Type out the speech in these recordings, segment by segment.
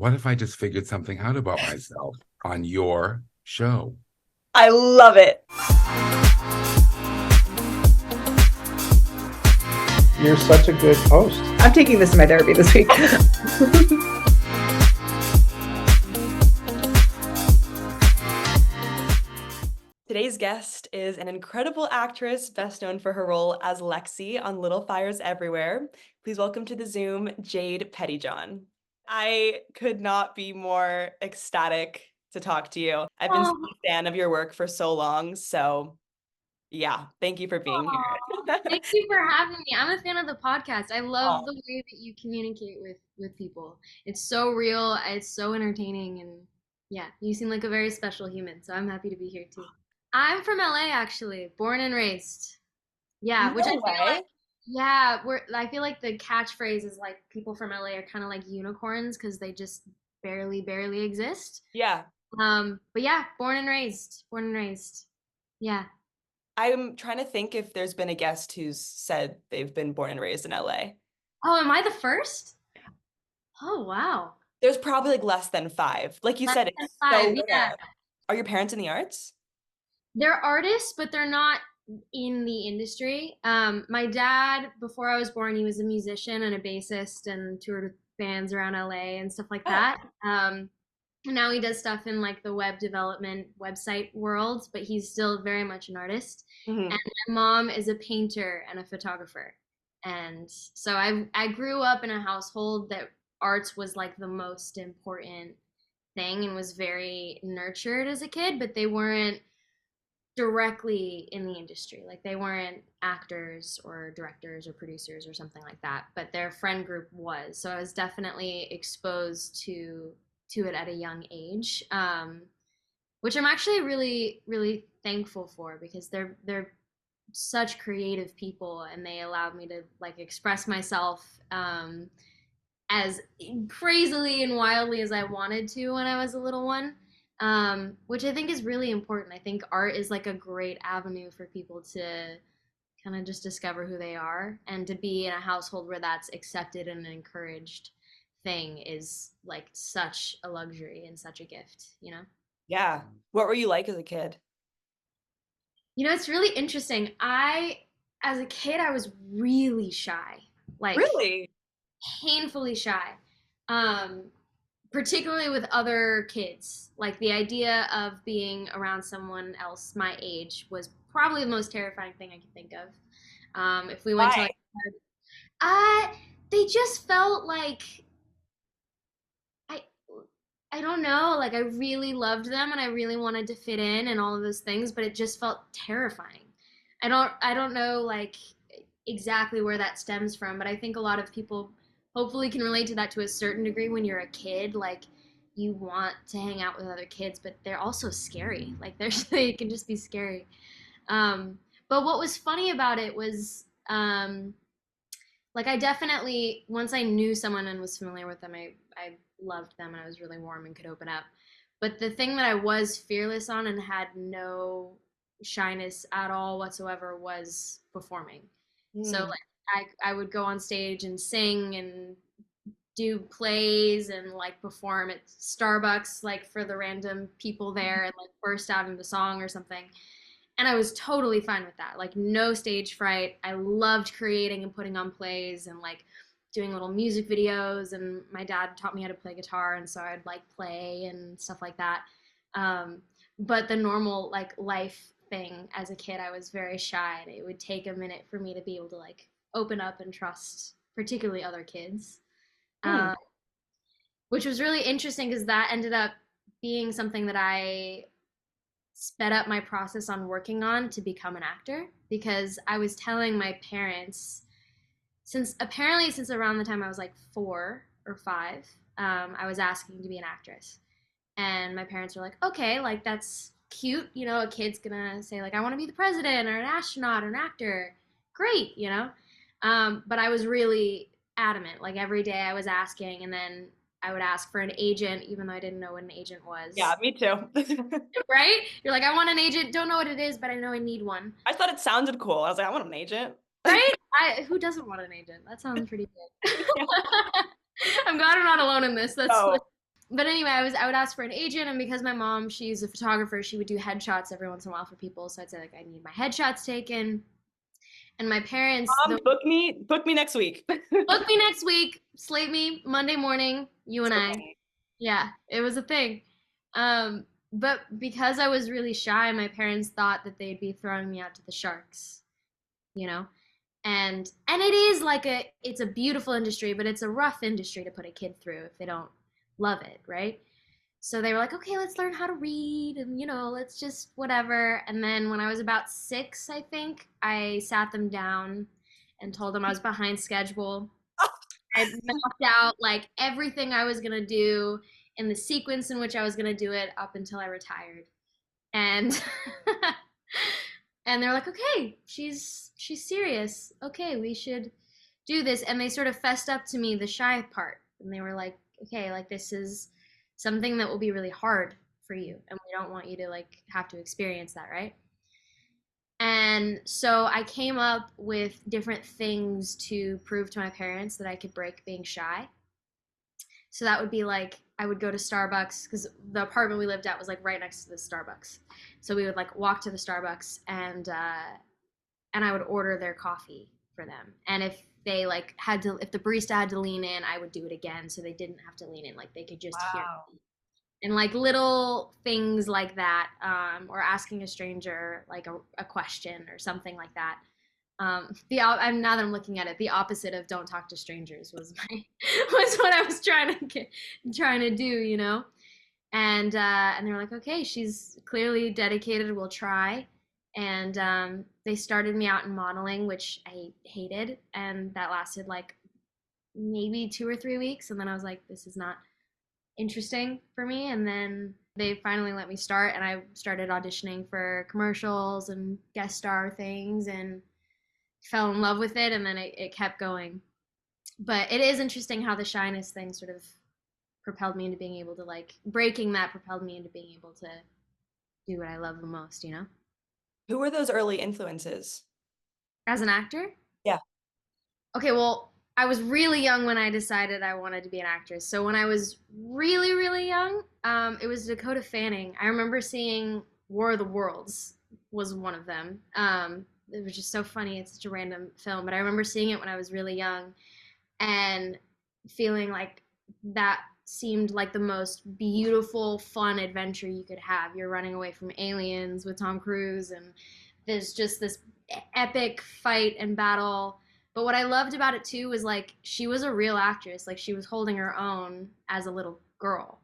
what if I just figured something out about myself on your show? I love it. You're such a good host. I'm taking this to my therapy this week. Today's guest is an incredible actress, best known for her role as Lexi on Little Fires Everywhere. Please welcome to the Zoom, Jade Pettyjohn. I could not be more ecstatic to talk to you. I've been such a fan of your work for so long, so yeah, thank you for being here. Thank you for having me. I'm a fan of the podcast. I love Oh. the way that you communicate with people. It's so real, it's so entertaining, and yeah, you seem like a very special human, so I'm happy to be here too. I'm from LA actually, born and raised. Yeah, which I No feel way. like I feel like the catchphrase is like people from LA are kind of like unicorns because they just barely exist. Yeah. But yeah, born and raised. Born and raised. Yeah. I'm trying to think if there's been a guest who's said they've been born and raised in LA. Oh, am I the first? Oh, wow. There's probably like less than 5. Like you Less said, than it's so five, yeah. rare. Are your parents in the arts? They're artists, but they're not in the industry. My dad, before I was born, he was a musician and a bassist and toured with bands around LA and stuff like Oh. that. And now he does stuff in like the web development website world, but he's still very much an artist. Mhm. And my mom is a painter and a photographer. And so I grew up in a household that arts was like the most important thing and was very nurtured as a kid, but they weren't directly in the industry. Like they weren't actors or directors or producers or something like that, but their friend group was. So I was definitely exposed to it at a young age, which I'm actually really thankful for because they're such creative people and they allowed me to like express myself as crazily and wildly as I wanted to when I was a little one, which I think is really important. I think art is like a great avenue for people to kind of just discover who they are, and to be in a household where that's accepted and encouraged thing is like such a luxury and such a gift, you know? Yeah. What were you like as a kid? You know, it's really interesting. As a kid, I was really shy, like Really? painfully shy. Um, Particularly with other kids. Like the idea of being around someone else my age was probably the most terrifying thing I could think of. If we went to Why? like, uh, they just felt like I, I don't know. Like I really loved them and I really wanted to fit in and all of those things, but it just felt terrifying. I don't know like exactly where that stems from, but I think a lot of people hopefully can relate to that to a certain degree when you're a kid. Like you want to hang out with other kids, but they're also scary. Like they can just be scary. But what was funny about it was like I definitely once I knew someone and was familiar with them, I loved them and I was really warm and could open up. But the thing that I was fearless on and had no shyness at all whatsoever was performing. So Mm. like I would go on stage and sing and do plays and like perform at Starbucks like for the random people there and like burst out into song or something. And I was totally fine with that. Like no stage fright. I loved creating and putting on plays and like doing little music videos, and my dad taught me how to play guitar and so I'd like play and stuff like that. But the normal like life thing as a kid, I was very shy and it would take a minute for me to be able to like open up and trust particularly other kids. Mm. Um, which was really interesting because that ended up being something that I sped up my process on working on to become an actor, because I was telling my parents since around the time I was like 4 or 5, I was asking to be an actress, and my parents were like, okay, like that's cute, you know, a kid's gonna say like I want to be the president or an astronaut or an actor, great, you know. But I was really adamant. Like every day I was asking, and then I would ask for an agent, even though I didn't know what an agent Yeah, was. me too. Right? You're like, I want an agent. Don't know what it is, but I know I need one. I thought it sounded cool. I was like, I want an agent. Right? Who doesn't want an agent? That sounds pretty good. I'm glad I'm not alone in this. Oh, But anyway, I would ask for an agent, and because my mom, she's a photographer, she would do headshots every once in a while for people. So I'd say like, I need my headshots taken. And my parents, Book me next week. book me next week, slate me Monday morning, you and So I. funny. Yeah, it was a thing. But because I was really shy, my parents thought that they'd be throwing me out to the sharks, you know? And it is like it's a beautiful industry, but it's a rough industry to put a kid through if they don't love it, right? So they were like, okay, let's learn how to read and, let's just whatever. And then when I was about 6, I think, I sat them down and told them I was behind schedule. I mapped out like everything I was going to do in the sequence in which I was going to do it up until I retired. And and they're like, okay, she's serious. Okay, we should do this. And they sort of fessed up to me the shy part. And they were like, okay, like this is something that will be really hard for you. And we don't want you to like have to experience that, right? And so I came up with different things to prove to my parents that I could break being shy. So that would be like I would go to Starbucks because the apartment we lived at was like right next to the Starbucks. So we would like walk to the Starbucks and I would order their coffee for them. And if they like if the barista had to lean in, I would do it again so they didn't have to lean in, like they could just hear me. And like little things like that, or asking a stranger like a question or something like that. Now that I'm looking at it, the opposite of "don't talk to strangers" was was what I was trying to do. And they were like, okay, she's clearly dedicated. We'll try. And they started me out in modeling, which I hated, and that lasted like maybe 2 or 3 weeks. And then I was like, this is not interesting for me. And then they finally let me start, and I started auditioning for commercials and guest star things, and fell in love with it, and then it kept going. But it is interesting how the shyness thing sort of propelled me into being able to like breaking that propelled me into being able to do what I love the most. Who were those early influences? As an actor? Yeah. Okay, well, I was really young when I decided I wanted to be an actress. So when I was really, really young, it was Dakota Fanning. I remember seeing War of the Worlds was one of them. It was just so funny. It's such a random film, but I remember seeing it when I was really young and feeling like that seemed like the most beautiful, fun adventure you could have. You're running away from aliens with Tom Cruise, and there's just this epic fight and battle. But what I loved about it too was like she was a real actress. Like she was holding her own as a little girl.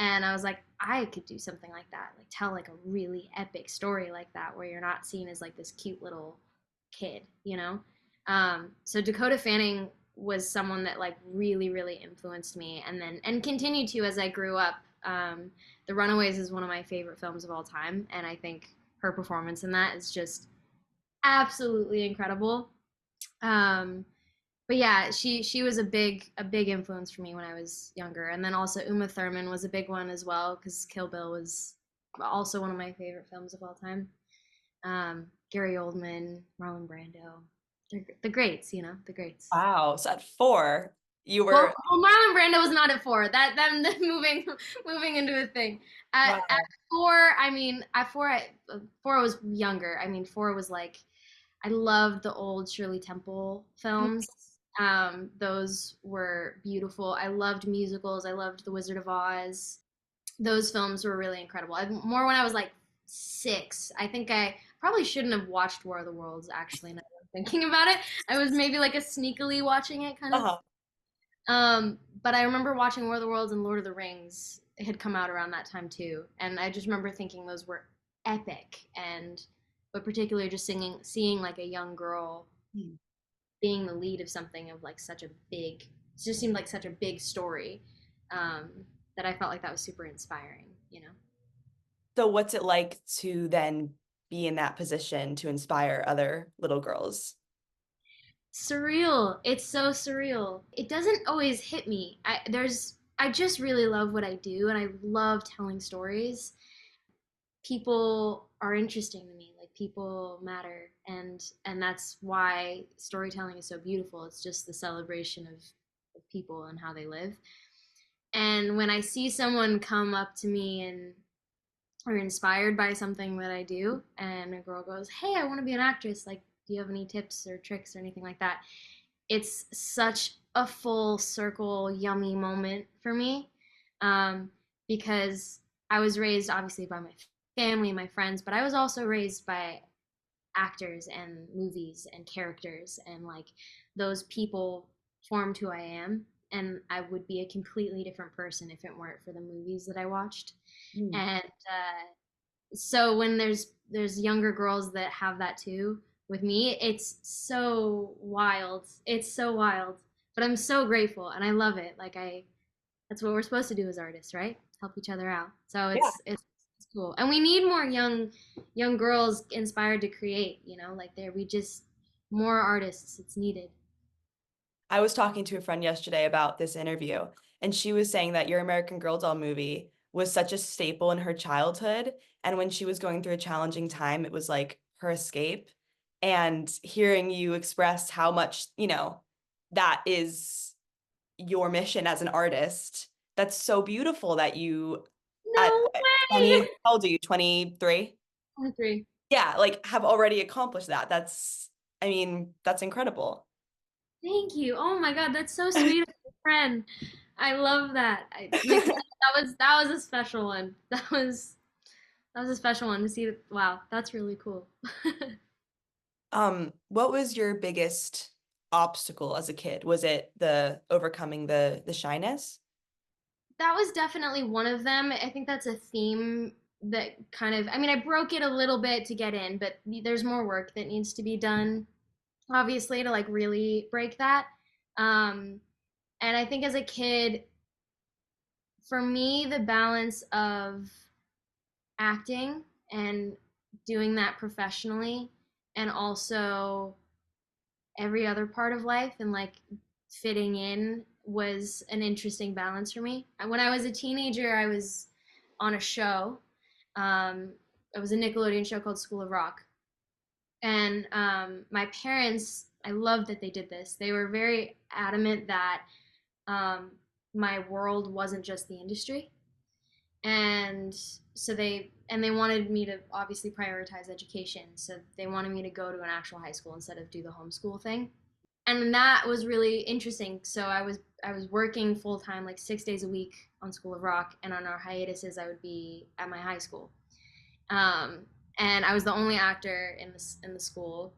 And I was like, I could do something like that. Like tell like a really epic story like that where you're not seen as like this cute little kid. So Dakota Fanning was someone that like really, really influenced me and continued to as I grew up. The Runaways is one of my favorite films of all time. And I think her performance in that is just absolutely incredible. But yeah, she was a big influence for me when I was younger. And then also Uma Thurman was a big one as well because Kill Bill was also one of my favorite films of all time. Gary Oldman, Marlon Brando, they're the greats, the greats. Wow. So at 4, you were Well, Marlon Brando was not at 4. That moving into a thing. At 4, I mean, at 4 I was younger. I mean, 4 was like I loved the old Shirley Temple films. Those were beautiful. I loved musicals. I loved The Wizard of Oz. Those films were really incredible. More when I was like 6. I think I probably shouldn't have watched War of the Worlds, actually, now that I'm thinking about it. I was maybe like a sneakily watching it kind of. But I remember watching War of the Worlds and Lord of the Rings. It had come out around that time too. And I just remember thinking those were epic, but particularly just seeing like a young girl being the lead of something of like such a big, it just seemed like such a big story, that I felt like that was super inspiring. So what's it like to then be in that position to inspire other little girls? Surreal. It's so surreal. It doesn't always hit me. I just really love what I do, and I love telling stories. People are interesting to me. Like people matter, and that's why storytelling is so beautiful. It's just the celebration of people and how they live. And when I see someone come up to me and are inspired by something that I do, and a girl goes, "Hey, I want to be an actress. Like, do you have any tips or tricks or anything like that?" It's such a full circle, yummy moment for me, um, because I was raised obviously by my family, my friends, but I was also raised by actors and movies and characters, and like those people formed who I am. And I would be a completely different person if it weren't for the movies that I watched. Mm. And so when there's younger girls that have that too with me, it's so wild. It's so wild. But I'm so grateful and I love it. Like I that's what we're supposed to do as artists, right? Help each other out. So Yeah. it's cool. And we need more young girls inspired to create, like there we just more artists. It's needed. I was talking to a friend yesterday about this interview, and she was saying that your American Girl doll movie was such a staple in her childhood. And when she was going through a challenging time, it was like her escape. And hearing you express how much, that is your mission as an artist, that's so beautiful that you at No 20, way. how old are you, 23? 23. Yeah, like have already accomplished that. That's incredible. Thank you. Oh my God, that's so sweet of a friend. I love that. That was a special one. That was a special one to see. Wow, that's really cool. What was your biggest obstacle as a kid? Was it the overcoming the shyness? That was definitely one of them. I think that's a theme that kind of, I mean, I broke it a little bit to get in, but there's more work that needs to be done, obviously, to like really break that. Um, and I think as a kid, for me, the balance of acting and doing that professionally and also every other part of life and like fitting in was an interesting balance for me. When I was a teenager, I was on a show. It was a Nickelodeon show called School of Rock. And my parents, I love that they did this. They were very adamant that um, my world wasn't just the industry. And so they wanted me to obviously prioritize education. So they wanted me to go to an actual high school instead of do the homeschool thing. And that was really interesting. So I was working full time, like 6 days a week on School of Rock, and on our hiatuses, I would be at my high school. Um, and I was the only actor in the school.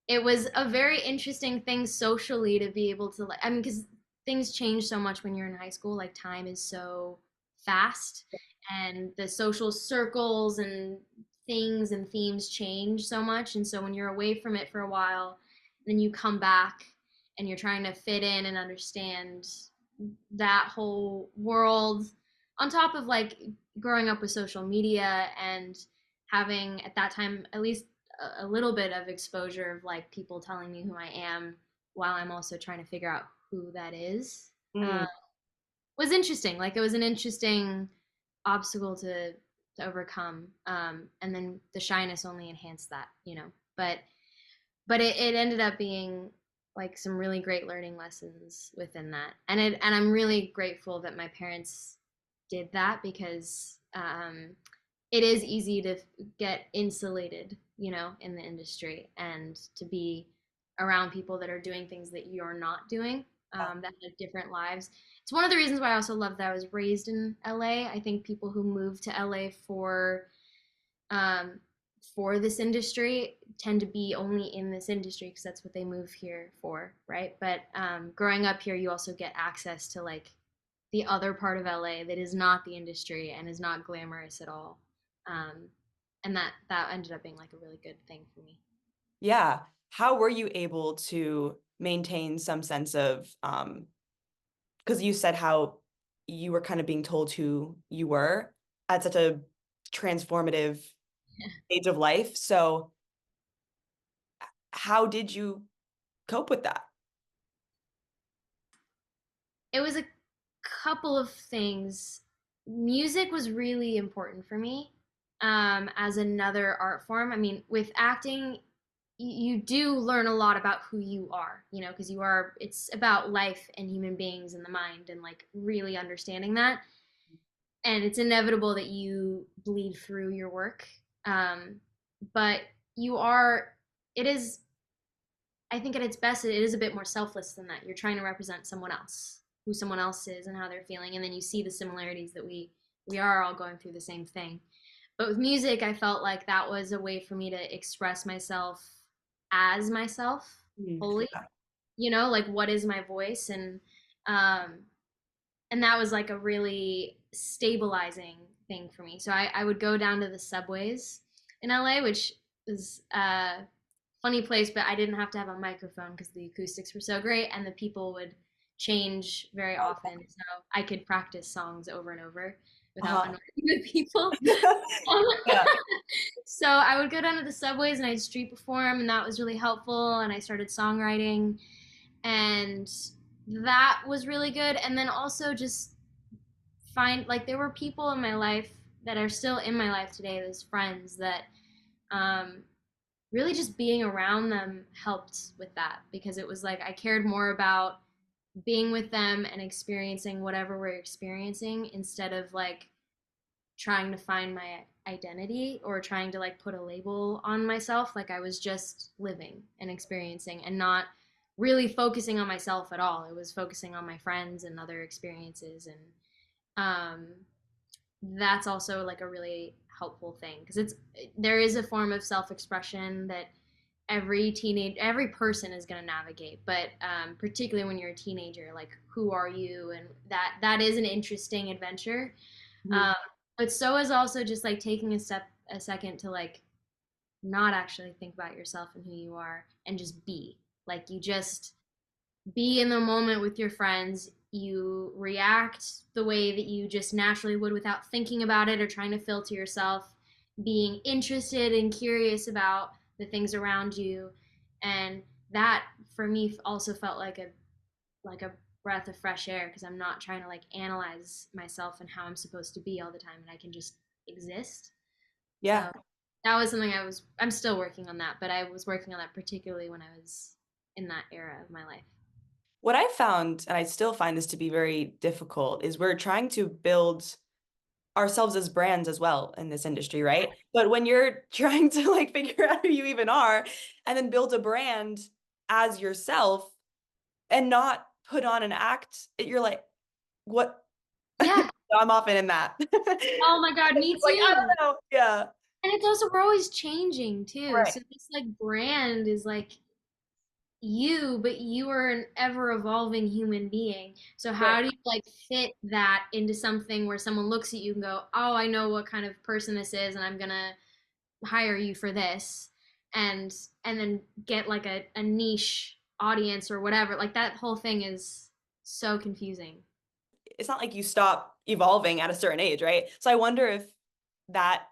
It was a very interesting thing socially to be able to like. I mean, because things change so much when you're in high school. Like time is so fast, and the social circles and things and themes change so much. And so when you're away from it for a while, then you come back and you're trying to fit in and understand that whole world on top of like growing up with social media and having at that time at least a little bit of exposure of like people telling me who I am while I'm also trying to figure out who that is Mm. was interesting. Like it was an interesting obstacle to overcome. And then the shyness only enhanced that. But it ended up being like some really great learning lessons within that. And I'm really grateful that my parents did that because it is easy to get insulated, in the industry and to be around people that are doing things that you're not doing, that have different lives. It's one of the reasons why I also love that I was raised in LA. I think people who move to LA um, for this industry tend to be only in this industry because that's what they move here for, right? But growing up here, you also get access to like the other part of LA that is not the industry and is not glamorous at all. Um, and that ended up being like a really good thing for me. Yeah. How were you able to maintain some sense of, because you said how you were kind of being told who you were at such a transformative age of life. So how did you cope with that? It was a couple of things. Music was really important for me as another art form. I mean, with acting, you do learn a lot about who you are, you know, because it's about life and human beings and the mind and like really understanding that. And it's inevitable that you bleed through your work. But you are, it is, I think at its best, it is a bit more selfless than that. You're trying to represent someone else, who someone else is and how they're feeling. And then you see the similarities that we are all going through the same thing. But with music, I felt like that was a way for me to express myself as myself wholly. Yeah. You know, like what is my voice? Um, and that was like a really stabilizing thing for me. So I would go down to the subways in LA, which is a funny place, but I didn't have to have a microphone because the acoustics were so great and the people would change very often. So I could practice songs over and over without annoying the people. Yeah. So I would go down to the subways and I'd street perform, and that was really helpful. And I started songwriting, and that was really good. And then also just find like there were people in my life that are still in my life today, those friends that really just being around them helped with that, because it was like I cared more about being with them and experiencing whatever we're experiencing instead of like trying to find my identity or trying to like put a label on myself. Like I was just living and experiencing and not really focusing on myself at all. It was focusing on my friends and other experiences. And that's also like a really helpful thing, because there is a form of self-expression that every person is going to navigate, but particularly when you're a teenager, like who are you? And that is an interesting adventure. But so is also just like taking a second to like not actually think about yourself and who you are and just be. Like you just be in the moment with your friends. You react the way that you just naturally would without thinking about it or trying to filter yourself, being interested and curious about the things around you. And that for me also felt like a breath of fresh air, because I'm not trying to like analyze myself and how I'm supposed to be all the time, and I can just exist. Yeah. So that was something I'm still working on that, but I was working on that particularly when I was in that era of my life. What I found, and I still find this to be very difficult, is we're trying to build ourselves as brands as well in this industry, right? But when you're trying to like figure out who you even are and then build a brand as yourself and not put on an act, you're like, what? Yeah. I'm often in that. Oh my God, me too. Like, I don't know. Yeah. And it's also, we're always changing too. Right. So this like brand is like you, but you are an ever evolving human being. So how do you like fit that into something where someone looks at you and go, oh, I know what kind of person this is, and I'm gonna hire you for this, and then get like a niche audience or whatever. Like that whole thing is so confusing. It's not like you stop evolving at a certain age, right? So I wonder if that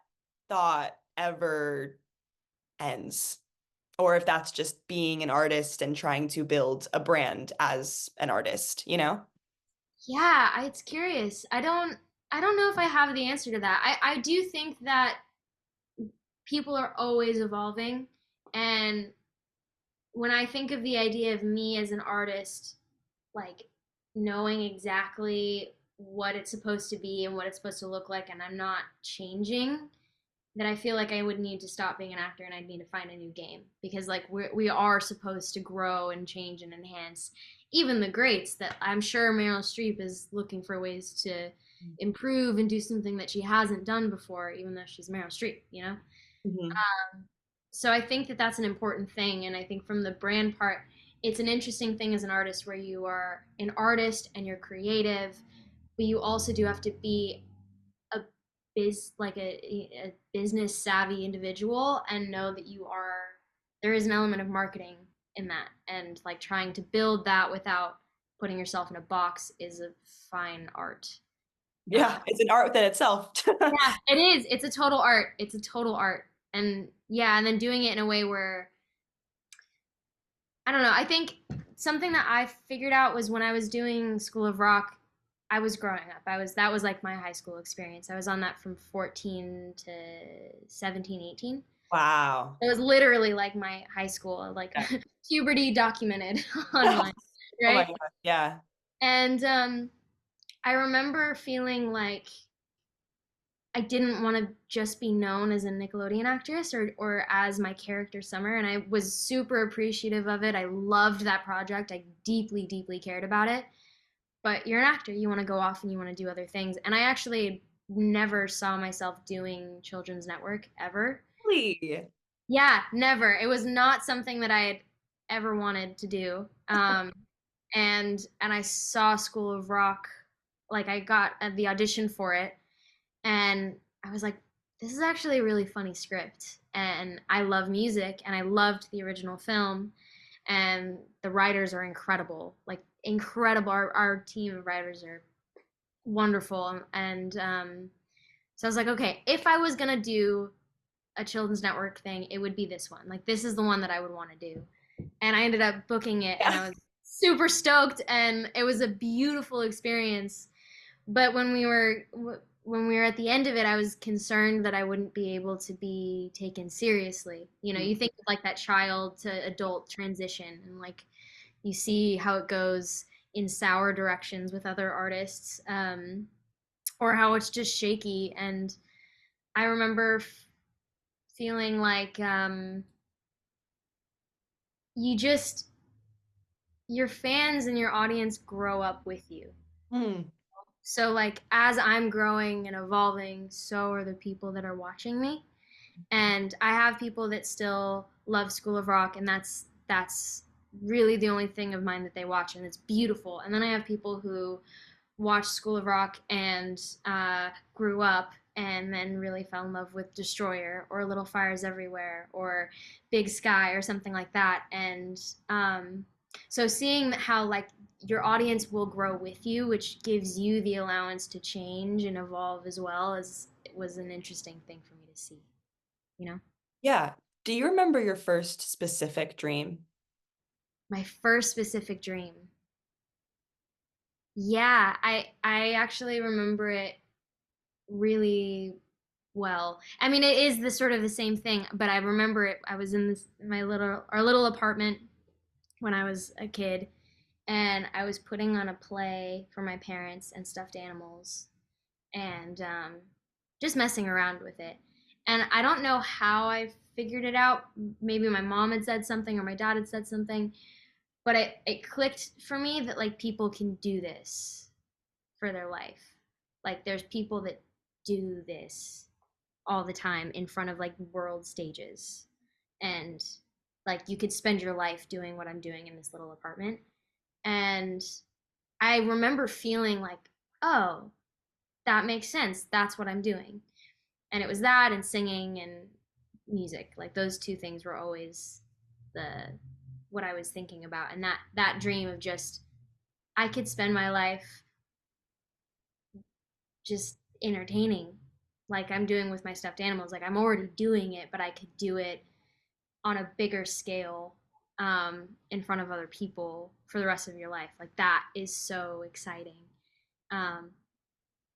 thought ever ends, or if that's just being an artist and trying to build a brand as an artist, you know? Yeah, it's curious. I don't know if I have the answer to that. I do think that people are always evolving, and when I think of the idea of me as an artist, like knowing exactly what it's supposed to be and what it's supposed to look like, and I'm not changing, that I feel like I would need to stop being an actor and I'd need to find a new game, because like we are supposed to grow and change and enhance. Even the greats, that I'm sure Meryl Streep is looking for ways to improve and do something that she hasn't done before, even though she's Meryl Streep, you know? Mm-hmm. So I think that that's an important thing. And I think from the brand part, it's an interesting thing as an artist where you are an artist and you're creative, but you also do have to be a a business savvy individual and know that there is an element of marketing in that, and like trying to build that without putting yourself in a box is a fine art. Yeah, it's an art within itself. Yeah, it is. It's a total art. It's a total art. And yeah, and then doing it in a way where I don't know. I think something that I figured out was when I was doing School of Rock, I was growing up. That was like my high school experience. I was on that from 14 to 17, 18. Wow. It was literally like my high school, like Yeah. puberty documented online, Oh my right? God. Yeah. And I remember feeling like I didn't want to just be known as a Nickelodeon actress or as my character Summer, and I was super appreciative of it. I loved that project. I deeply, deeply cared about it. But you're an actor, you want to go off and you want to do other things. And I actually never saw myself doing children's network ever. Really? Yeah, never. It was not something that I had ever wanted to do. And I saw School of Rock, like I got the audition for it, and I was like, this is actually a really funny script. And I love music, and I loved the original film, and the writers are incredible, like incredible. Our team of writers are wonderful, and so I was like, okay, if I was gonna do a children's network thing, it would be this one. Like this is the one that I would want to do. And I ended up booking it, and Yeah. I was super stoked, and it was a beautiful experience. But when we were at the end of it, I was concerned that I wouldn't be able to be taken seriously. You know, you think of like that child to adult transition, and like you see how it goes in sour directions with other artists, or how it's just shaky. And I remember feeling like you just your fans and your audience grow up with you. Hmm. So like as I'm growing and evolving, so are the people that are watching me. And I have people that still love School of Rock, and that's really the only thing of mine that they watch, and it's beautiful. And then I have people who watched School of Rock and grew up and then really fell in love with Destroyer or Little Fires Everywhere or Big Sky or something like that. And so seeing how like your audience will grow with you, which gives you the allowance to change and evolve as well, as it was an interesting thing for me to see, you know? Yeah. Do you remember your first specific dream? My first specific dream. Yeah, I actually remember it really well. I mean, it is the sort of the same thing, but I remember it. I was in our little apartment when I was a kid, and I was putting on a play for my parents and stuffed animals, and just messing around with it. And I don't know how I figured it out. Maybe my mom had said something or my dad had said something, but it clicked for me that like people can do this for their life. Like there's people that do this all the time in front of like world stages. And like you could spend your life doing what I'm doing in this little apartment. And I remember feeling like, oh, that makes sense. That's what I'm doing. And it was that and singing and music. Like those two things were always the what I was thinking about. And that dream of just I could spend my life just entertaining like I'm doing with my stuffed animals. Like I'm already doing it, but I could do it on a bigger scale, in front of other people for the rest of your life. Like that is so exciting. Um,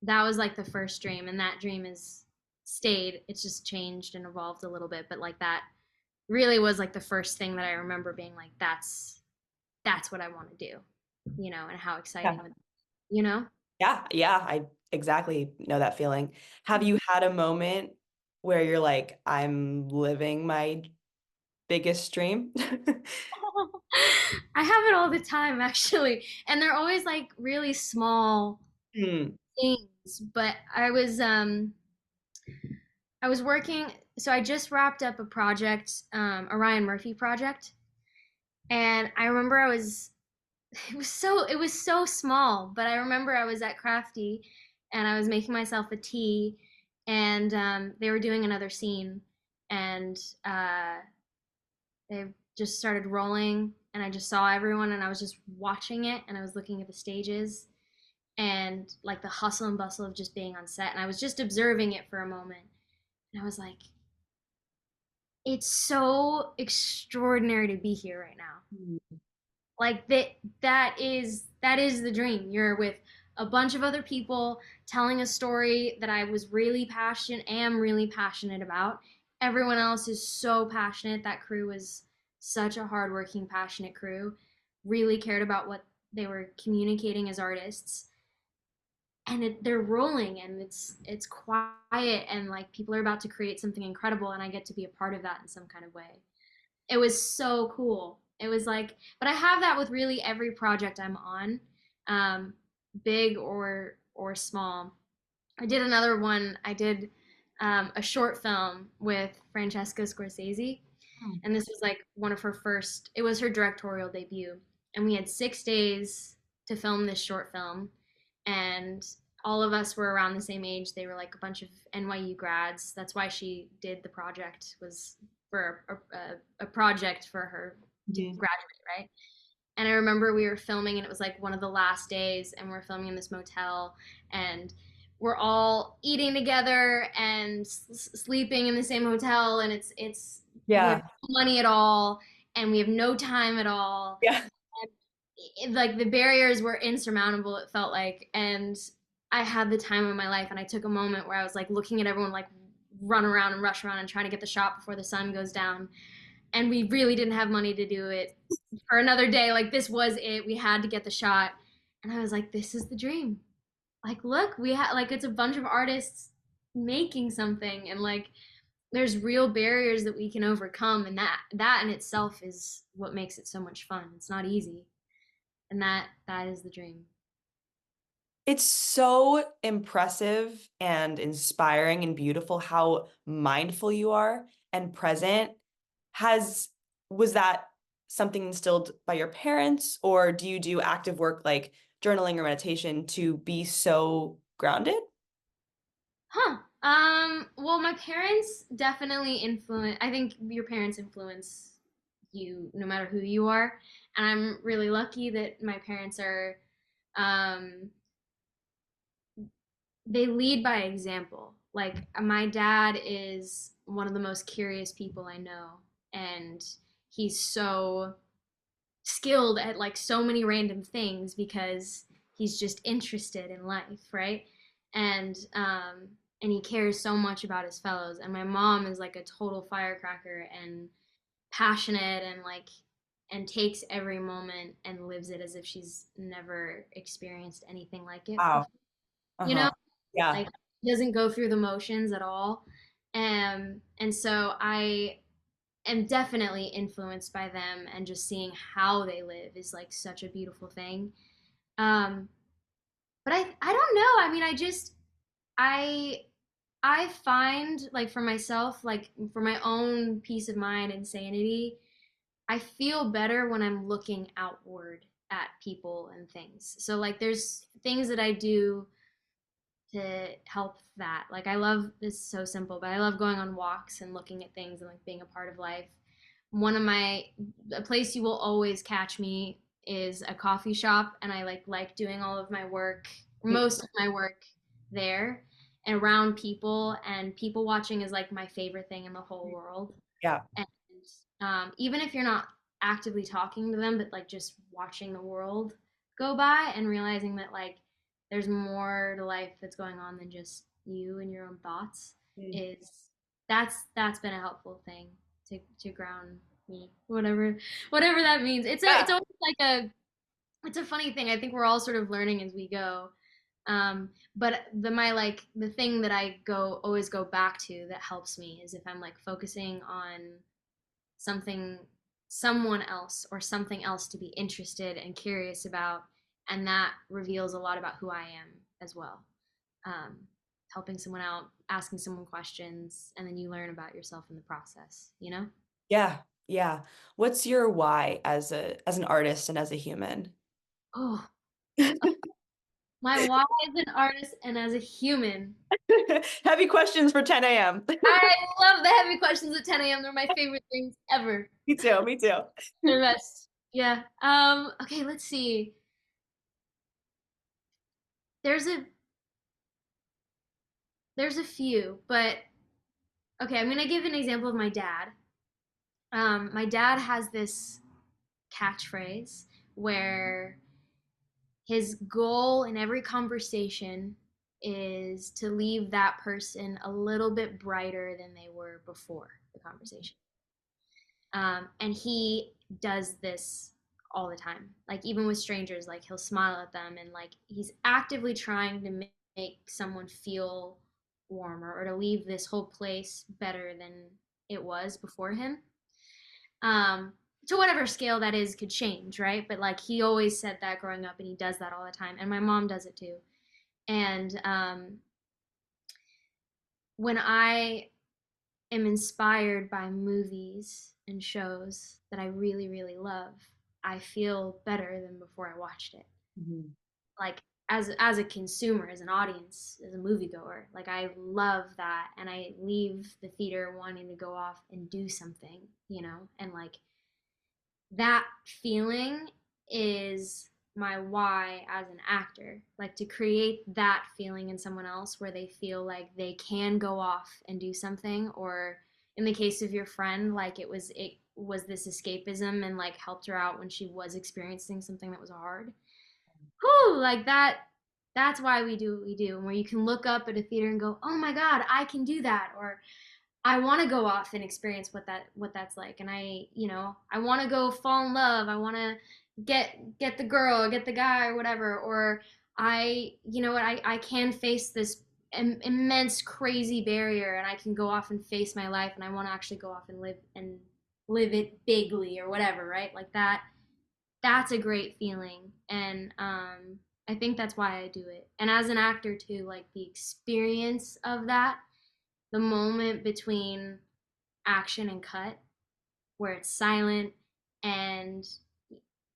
that was like the first dream, and that dream has stayed. It's just changed and evolved a little bit, but like that really was like the first thing that I remember being like, that's what I want to do, and how exciting Yeah. would, you know? Yeah, yeah, I exactly know that feeling. Have you had a moment where you're like, I'm living my biggest dream? I have it all the time actually, and they're always like really small Hmm. things. But I was working, so I just wrapped up a project, a Ryan Murphy project, and I remember it was so small, but I remember I was at Crafty, and I was making myself a tea, and they were doing another scene, and they just started rolling, and I just saw everyone, and I was just watching it, and I was looking at the stages and like the hustle and bustle of just being on set, and I was just observing it for a moment, and I was like, it's so extraordinary to be here right now. Like that is the dream. You're with a bunch of other people telling a story that I was really passionate am really passionate about, everyone else is so passionate. That crew was such a hardworking, passionate crew, really cared about what they were communicating as artists. And they're rolling, and it's quiet, and like people are about to create something incredible, and I get to be a part of that in some kind of way. It was so cool. It was like, but I have that with really every project I'm on, um, big or small. I did another one. I did a short film with Francesca Scorsese, and this was like one of her first. It was her directorial debut, and we had 6 days to film this short film, and all of us were around the same age. They were like a bunch of NYU grads. That's why she did the project, was for a project for her to graduate, right? And I remember we were filming, and it was like one of the last days, and we're filming in this motel, and we're all eating together and sleeping in the same hotel, and it's we have no money at all, and we have no time at all. Yeah. Like the barriers were insurmountable, it felt like, and I had the time of my life, and I took a moment where I was like looking at everyone like run around and rush around and trying to get the shot before the sun goes down, and we really didn't have money to do it for another day. Like this was it, we had to get the shot, and I was like, this is the dream. Like look, we had like, it's a bunch of artists making something, and like there's real barriers that we can overcome, and that in itself is what makes it so much fun. It's not easy, and that is the dream. It's so impressive and inspiring and beautiful how mindful you are and present. Was that something instilled by your parents, or do you do active work like journaling or meditation to be so grounded? Well, my parents definitely influence. I think your parents influence you no matter who you are. And I'm really lucky that my parents are, um, they lead by example. Like my dad is one of the most curious people I know, and he's so skilled at like so many random things because he's just interested in life, right? And and he cares so much about his fellows. And my mom is like a total firecracker and passionate, and like and takes every moment and lives it as if she's never experienced anything like it Wow. before. You know, Yeah. like doesn't go through the motions at all. And so I am definitely influenced by them, and just seeing how they live is like such a beautiful thing. Um, but I don't know. I mean, I I find like for myself, like for my own peace of mind and sanity, I feel better when I'm looking outward at people and things. So like there's things that I do to help that. Like I love, this is so simple, but I love going on walks and looking at things and like being a part of life. One of my A place you will always catch me is a coffee shop, and I like doing all of my work, most of my work there, and around people, and people watching is like my favorite thing in the whole world. Yeah. And even if you're not actively talking to them, but like just watching the world go by and realizing that like there's more to life that's going on than just you and your own thoughts, is that's been a helpful thing to ground me, whatever that means. It's almost like it's a funny thing. I think we're all sort of learning as we go. But the thing that I always go back to that helps me is if I'm like focusing on something, someone else, or something else to be interested and curious about, and that reveals a lot about who I am as well. um, Helping someone out, asking someone questions, and then you learn about yourself in the process, you know. Yeah. Yeah. What's your why as an artist and as a human? Oh, my why as an artist and as a human. Heavy questions for 10 a.m. I love the heavy questions at 10 a.m. They're my favorite things ever. Me too. Me too. They're the best. Yeah. Okay, let's see. There's a there's a few, but okay, I'm gonna give an example of my dad. My dad has this catchphrase where his goal in every conversation is to leave that person a little bit brighter than they were before the conversation. And he does this all the time. Like even with strangers, like he'll smile at them and like he's actively trying to make someone feel warmer or to leave this whole place better than it was before him. To whatever scale that is could change, right? But like he always said that growing up and he does that all the time. And my mom does it too. And when I am inspired by movies and shows that I really, really love, I feel better than before I watched it. Mhm. Like as a consumer, as an audience, as a moviegoer, like I love that, and I leave the theater wanting to go off and do something, you know, and like that feeling is my why as an actor, like to create that feeling in someone else where they feel like they can go off and do something, or in the case of your friend, like it was this escapism and like helped her out when she was experiencing something that was hard. Whew, like that's why we do what we do, and where you can look up at a theater and go, oh my god, I can do that, or I want to go off and experience what that's like, and I want to go fall in love. I want to get the girl, get the guy, or whatever. Or I can face this immense, crazy barrier, and I can go off and face my life, and I want to actually go off and live it bigly, or whatever, right? Like that. That's a great feeling, and I think that's why I do it. And as an actor too, like the experience of that, the moment between action and cut where it's silent and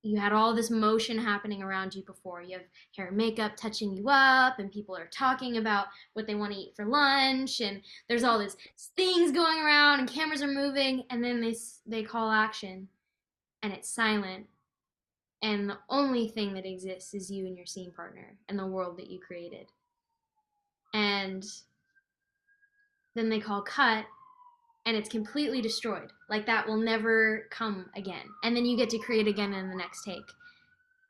you had all this motion happening around you before. You have hair and makeup touching you up, and people are talking about what they want to eat for lunch, and there's all these things going around, and cameras are moving, and then they call action, and it's silent, and the only thing that exists is you and your scene partner and the world that you created. And then they call cut, and it's completely destroyed. Like that will never come again. And then you get to create again in the next take.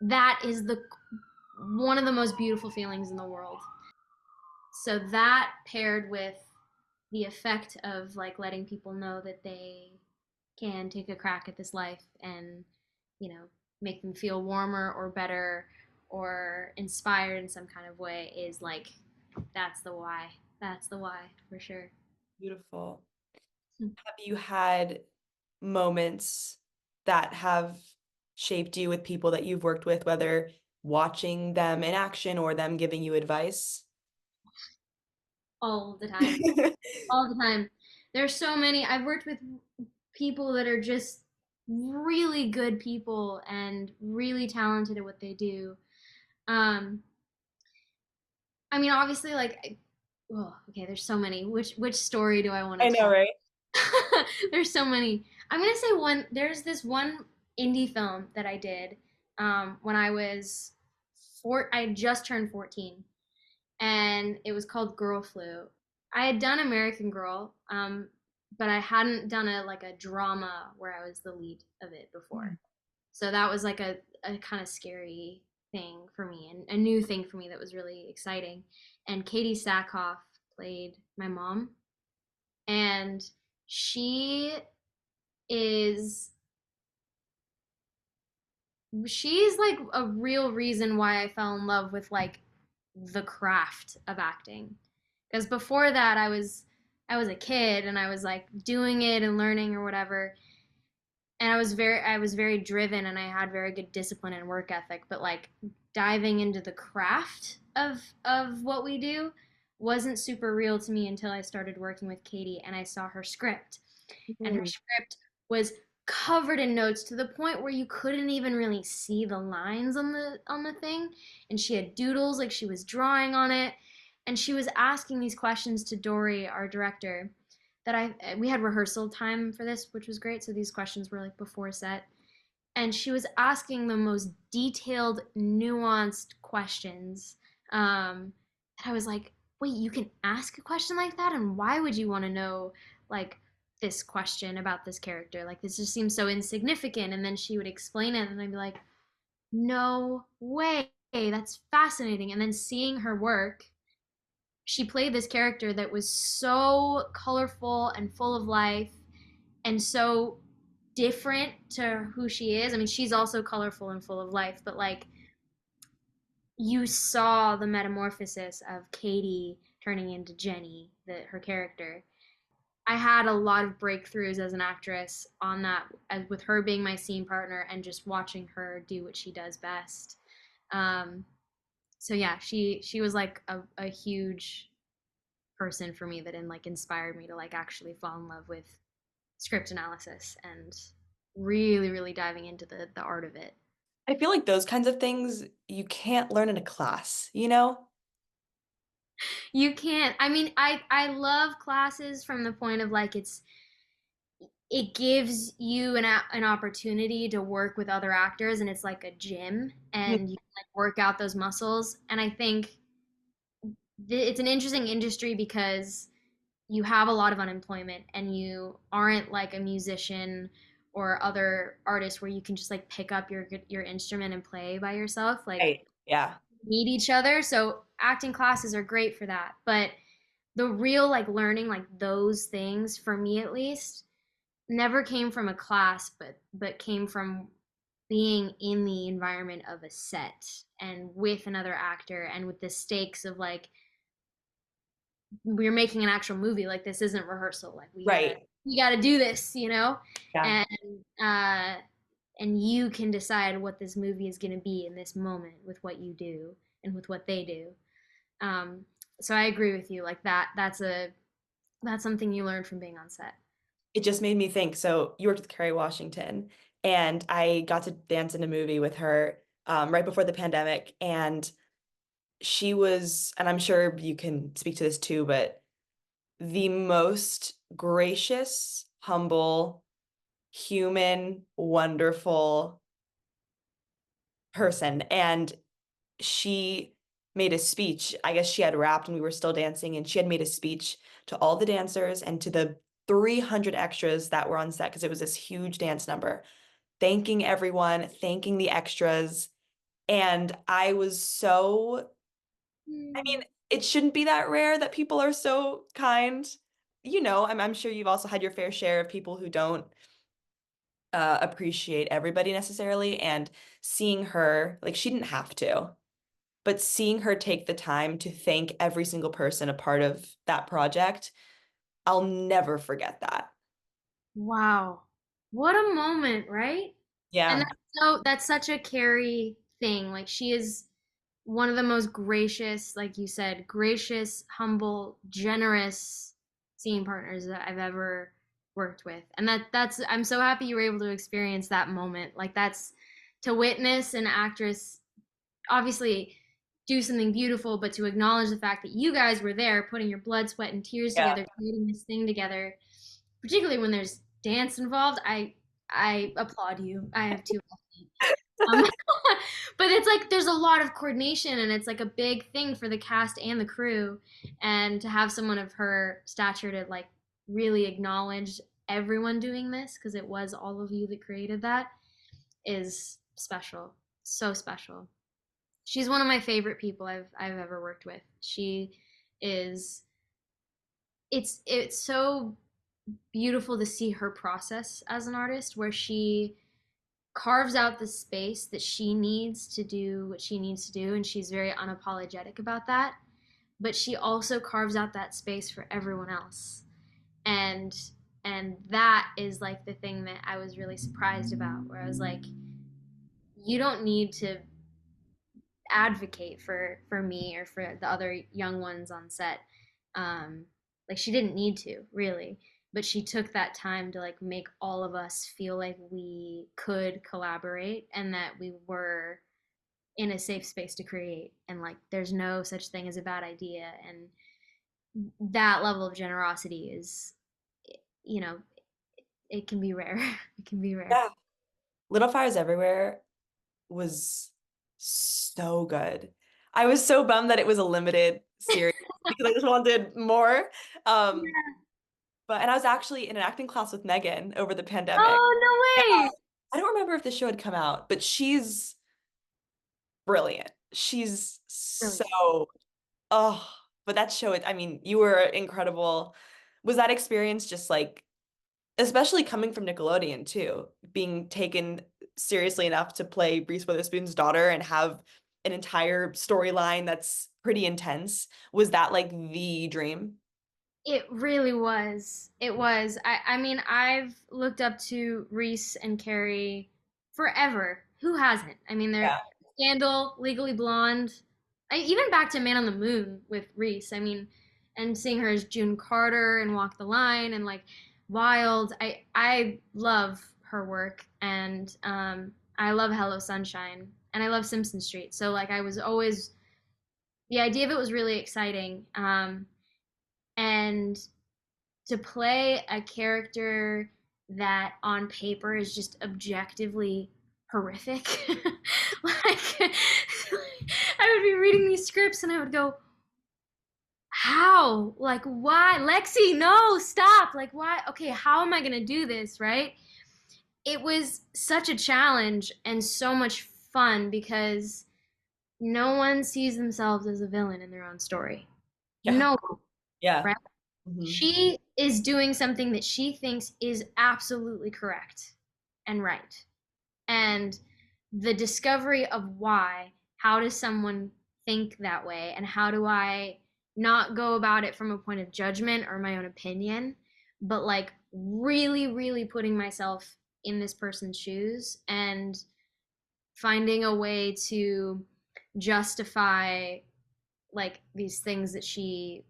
That is the one of the most beautiful feelings in the world. So that paired with the effect of like letting people know that they can take a crack at this life and, you know, make them feel warmer or better or inspired in some kind of way is like that's the why. That's the why for sure. Beautiful. Have you had moments that have shaped you with people that you've worked with, whether watching them in action or them giving you advice? All the time. All the time. There's so many. I've worked with people that are just really good people and really talented at what they do. Um, I mean, obviously, like, well, okay, there's so many. Which story do I want I to know, tell? right? There's so many. I'm gonna say one. There's this one indie film that I did when I was four. I had just turned 14, and it was called Girl Flu. I had done American Girl, but I hadn't done a drama where I was the lead of it before. So that was like a kind of scary thing for me and a new thing for me that was really exciting. And Katie Sackhoff played my mom, and she is she's like a real reason why I fell in love with like the craft of acting. Because before that I was a kid and I was like doing it and learning or whatever. And I was very driven and I had very good discipline and work ethic, but like diving into the craft of what we do wasn't super real to me until I started working with Katie and I saw her script. And her script was covered in notes to the point where you couldn't even really see the lines on the thing, and she had doodles like she was drawing on it, and she was asking these questions to Dory, our director, that we had rehearsal time for this, which was great, so these questions were like before set, and she was asking the most detailed, nuanced questions, that I was like, wait, you can ask a question like that, and why would you want to know like this question about this character? Like this just seems so insignificant. And then she would explain it, and I'd be like, no way, that's fascinating. And then seeing her work she played this character that was so colorful and full of life and so different to who she is. I mean, she's also colorful and full of life, but like you saw the metamorphosis of Katie turning into Jenny, her character. I had a lot of breakthroughs as an actress on that, with her being my scene partner and just watching her do what she does best. Um, so yeah, she was like a huge person for me that like inspired me to like actually fall in love with script analysis and really really diving into the art of it. I feel like those kinds of things you can't learn in a class, you know? You can't. I mean, I love classes from the point of like it gives you an opportunity to work with other actors, and it's like a gym Mm. and you can like work out those muscles. And I think it's an interesting industry because you have a lot of unemployment and you aren't like a musician or other artists where you can just like pick up your instrument and play by yourself. Like Right. Yeah. need each other. So acting classes are great for that. But the real like learning like those things for me at least never came from a class but came from being in the environment of a set and with another actor and with the stakes of like we're making an actual movie, like this isn't rehearsal, like Right. we gotta do this, you know. Yeah. uh and you can decide what this movie is going to be in this moment with what you do and with what they do. um so I agree with you, like that's something you learn from being on set. It just made me think. So you worked with Carrie Washington, and I got to dance in a movie with her right before the pandemic. And she was, and I'm sure you can speak to this too, but the most gracious, humble, human, wonderful person. And she made a speech. I guess she had rapped and we were still dancing, and she had made a speech to all the dancers and to the 300 extras that were on set because it was this huge dance number, thanking everyone, thanking the extras. And I was so, I mean, it shouldn't be that rare that people are so kind. You know, I'm sure you've also had your fair share of people who don't appreciate everybody necessarily. And seeing her, like, she didn't have to, but seeing her take the time to thank every single person a part of that project, I'll never forget that. Wow, what a moment, right? And Yeah. that's such a Carrie thing. Like she is one of the most gracious, like you said, gracious, humble, generous scene partners that I've ever worked with. And that's I'm so happy you were able to experience that moment. Like that's to witness an actress obviously do something beautiful, but to acknowledge the fact that you guys were there putting your blood, sweat, and tears Yeah. together, creating this thing together, particularly when there's dance involved. I applaud you. I have two. Um, but it's like there's a lot of coordination and it's like a big thing for the cast and the crew. And to have someone of her stature to like really acknowledge everyone doing this, because it was all of you that created that, is special. So special. She's one of my favorite people I've ever worked with. She is it's so beautiful to see her process as an artist where she carves out the space that she needs to do what she needs to do, and she's very unapologetic about that, but she also carves out that space for everyone else. And and that is like the thing that I was really surprised about, where I was like, you don't need to advocate for me or for the other young ones on set. Like she didn't need to really, but she took that time to like make all of us feel like we could collaborate and that we were in a safe space to create, and like there's no such thing as a bad idea. And that level of generosity is, you know, it can be rare. It can be rare. Yeah. Little Fires Everywhere was so good. I was so bummed that it was a limited series because I just wanted more. Um, but and I was actually in an acting class with Megan over the pandemic. Oh no Yeah. way. I don't remember if the show had come out, but she's brilliant. She's Brilliant. so, oh, But that show, I mean, you were incredible. Was that experience just like, especially coming from Nickelodeon too, being taken seriously enough to play Reese Witherspoon's daughter and have an entire storyline that's pretty intense? Was that like the dream? It really was. It was. I mean, I've looked up to Reese and Carrie forever. Who hasn't? I mean, they're Yeah. Scandal, Legally Blonde, even back to Man on the Moon with Reese. I mean, and seeing her as June Carter and Walk the Line and like Wild. I love her work, and I love Hello Sunshine, and I love Simpson Street. So like I was always, the idea of it was really exciting. And to play a character that on paper is just objectively horrific. Like I would be reading these scripts and I would go, how? Like why? Lexi, no, stop. Like why? Okay, how am I going to do this, right? It was such a challenge and so much fun because no one sees themselves as a villain in their own story. Yeah. No, Yeah. right? Mhm. She is doing something that she thinks is absolutely correct and right. And the discovery of why, how does someone think that way? And how do I not go about it from a point of judgment or my own opinion, but like really, really putting myself in this person's shoes and finding a way to justify like these things that she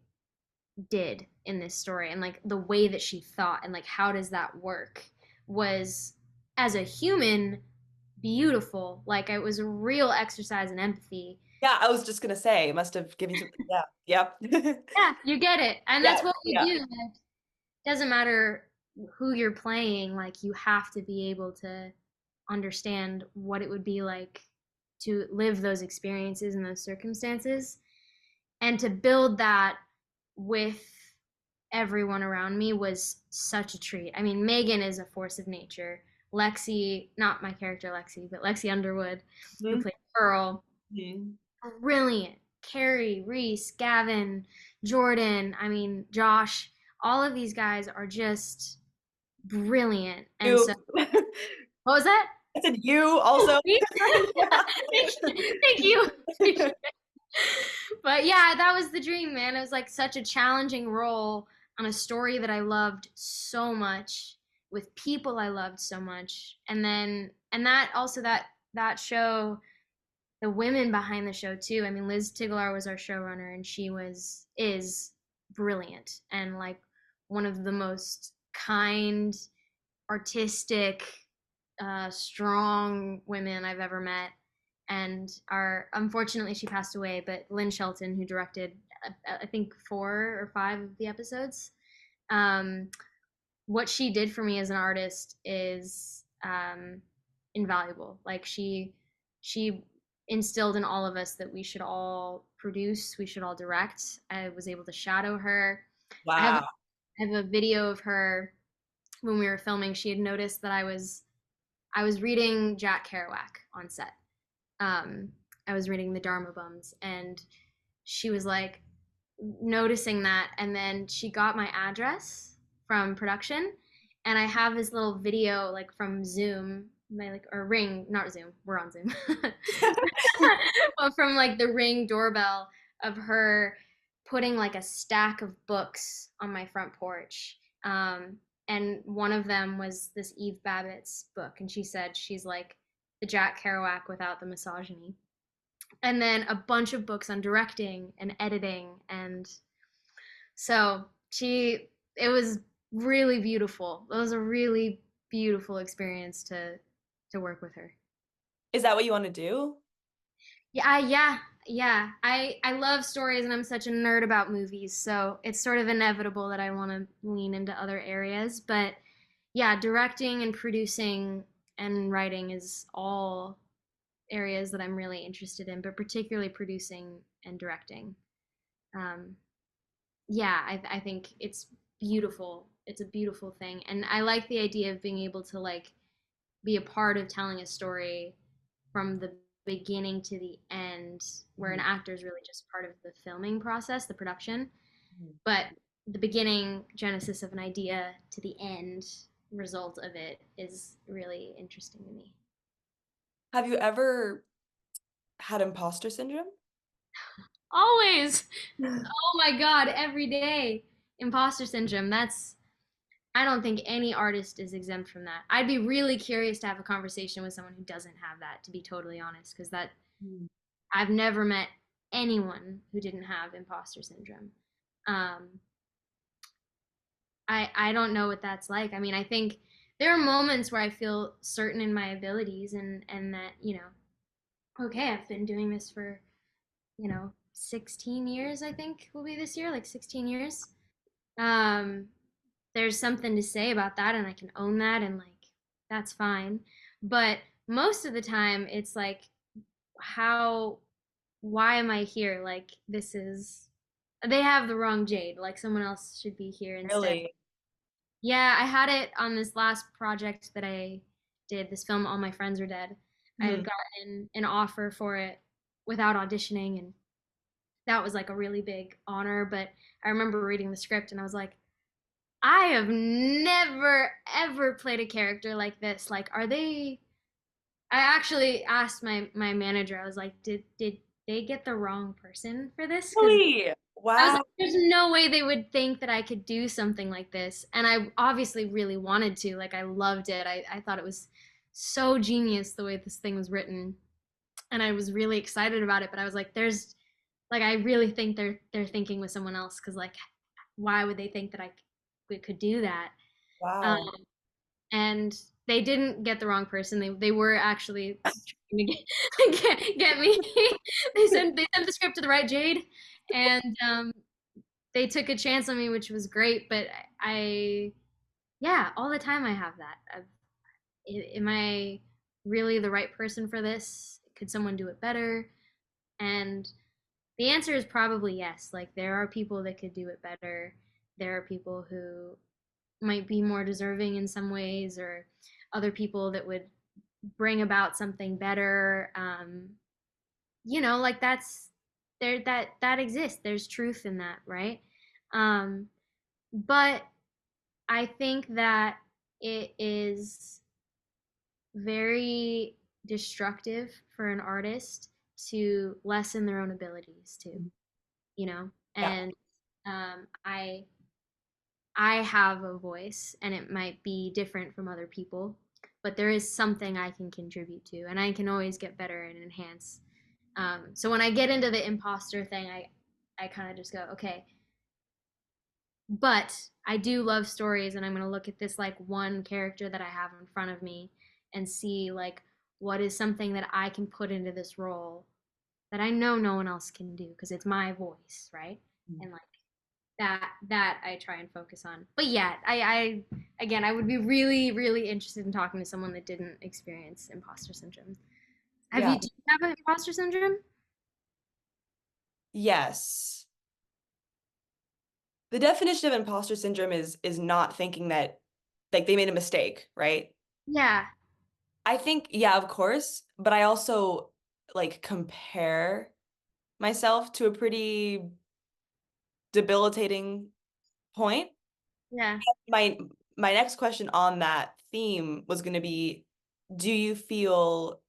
did in this story and like the way that she thought and like how does that work was, as a human, beautiful. Like it was a real exercise in empathy. Yeah, I was just gonna say, it must have given you some, yeah, yep. Yeah, you get it, and Yeah, that's what we yeah. do. Like, doesn't matter who you're playing, like you have to be able to understand what it would be like to live those experiences and those circumstances, and to build that with everyone around me was such a treat. I mean, Megan is a force of nature. Lexi, not my character Lexi, but Lexi Underwood, who Mhm. played Pearl, Mhm. brilliant. Carrie, Reese, Gavin, Jordan, I mean, Josh, all of these guys are just brilliant. And so, You, what was that? I said you also. Me? Yeah. Thank you. But yeah, that was the dream, man. It was like such a challenging role on a story that I loved so much with people I loved so much. And that also that show, the women behind the show too. I mean, Liz Tigelaar was our showrunner and she is brilliant and like one of the most kind, artistic, strong women I've ever met. And our unfortunately she passed away, but Lynn Shelton, who directed I think 4 or 5 of the episodes, um, what she did for me as an artist is invaluable. Like she instilled in all of us that we should all produce, we should all direct. I was able to shadow her. I have Wow. I have a video of her when we were filming. She had noticed that I was reading Jack Kerouac on set. Um, I was reading the Dharma Bums, and she was like noticing that, and then she got my address from production, and I have this little video like from Zoom, my like or Ring, not Zoom, we're on Zoom, well, from like the Ring doorbell of her putting like a stack of books on my front porch. And one of them was this Eve Babbitt's book, and she said she's like the Jack Kerouac without the misogyny. And then a bunch of books on directing and editing, and so it was really beautiful. It was a really beautiful experience to work with her. Is that what you want to do? Yeah. I love stories and I'm such a nerd about movies, so it's sort of inevitable that I want to lean into other areas. But yeah, directing and producing and writing is all areas that I'm really interested in, but particularly producing and directing. Um, yeah, I think it's beautiful. It's a beautiful thing, and I like the idea of being able to like be a part of telling a story from the beginning to the end, where an actor is really just part of the filming process, the production. But the beginning genesis of an idea to the end result of it is really interesting to me. Have you ever had imposter syndrome? Always. Oh my God, every day. Imposter syndrome. I don't think any artist is exempt from that. I'd be really curious to have a conversation with someone who doesn't have that, to be totally honest, because I've never met anyone who didn't have imposter syndrome. Um, I don't know what that's like. I mean, I think there are moments where I feel certain in my abilities and that, okay, I've been doing this for, 16 years, I think will be this year, like 16 years. Um, there's something to say about that and I can own that and like that's fine. But most of the time it's like how why am I here? Like they have the wrong Jade. Like someone else should be here instead. Really? Yeah, I had it on this last project that I did, this film All My Friends Are Dead. I had gotten an offer for it without auditioning, and that was like a really big honor. But I remember reading the script and I was like, I have never ever played a character like this. Like, are they? I actually asked my manager. I was like, did they get the wrong person for this? Because Really? I was Wow. like, there's no way they would think that I could do something like this. And I obviously really wanted to. Like, I loved it. I thought it was so genius the way this thing was written. And I was really excited about it. But I was like, I really think they're thinking with someone else. Because, like, why would they think that we could do that? Um, Wow. and they didn't get the wrong person. They were actually trying to get me. They sent the script to the right Jade, and they took a chance on me, which was great. But yeah, all the time I have that. Am I really the right person for this? Could someone do it better? And the answer is probably yes. Like there are people that could do it better. There are people who might be more deserving in some ways, or other people that would bring about something better. Like that's there that exists. There's truth in that, right? Um, but I think that it is very destructive for an artist to lessen their own abilities too, Yeah. and I have a voice and it might be different from other people, but there is something I can contribute to and I can always get better and enhance. So when I get into the imposter thing, I kind of just go, okay, but I do love stories and I'm going to look at this like one character that I have in front of me and see like what is something that I can put into this role that I know no one else can do because it's my voice, right? And like that I try and focus on. But yeah, I again I would be really really interested in talking to someone that didn't experience imposter syndrome. Yeah. Do you have imposter syndrome? Yes. The definition of imposter syndrome is not thinking that like they made a mistake, right? Yeah. I think, yeah, of course, but I also like compare myself to a pretty debilitating point. Yeah. My my next question on that theme was going to be, do you feel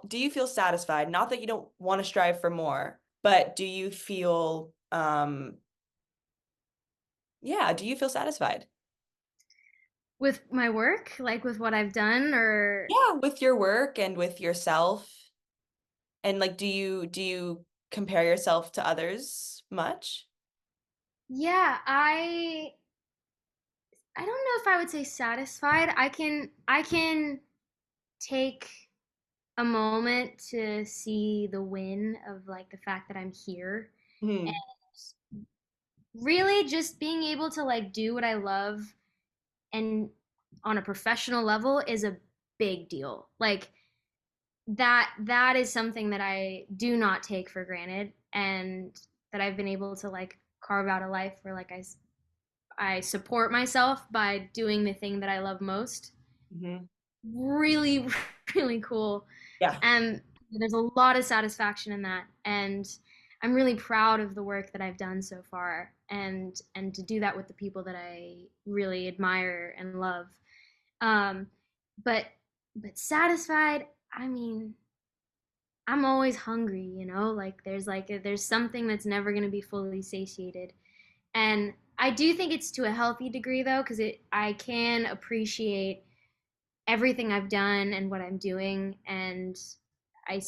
do you feel satisfied? Not that you don't want to strive for more, but do you feel yeah, do you feel satisfied? With my work, like with what I've done or Yeah, with your work and with yourself. And like do you compare yourself to others much? yeah, I don't know if I would say satisfied. I can take a moment to see the win of like the fact that I'm here and Hmm. really just being able to like do what I love and on a professional level is a big deal. Like that is something that I do not take for granted and that I've been able to like carve out a life where like I support myself by doing the thing that I love most. Hmm. really, really cool. Yeah. And there's a lot of satisfaction in that. And I'm really proud of the work that I've done so far, and to do that with the people that I really admire and love. Um, but satisfied, I mean, I'm always hungry, like there's something that's never going to be fully satiated. And I do think it's to a healthy degree though, because it I can appreciate everything I've done and what I'm doing, and I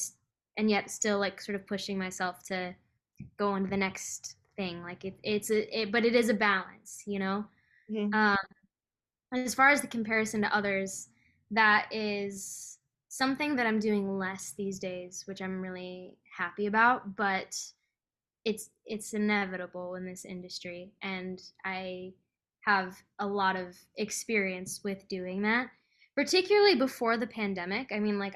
and yet still like sort of pushing myself to go on to the next thing. Like but it is a balance, Mhm. Um, as far as the comparison to others, that is something that I'm doing less these days, which I'm really happy about. But it's inevitable in this industry, and I have a lot of experience with doing that, particularly before the pandemic. I mean, like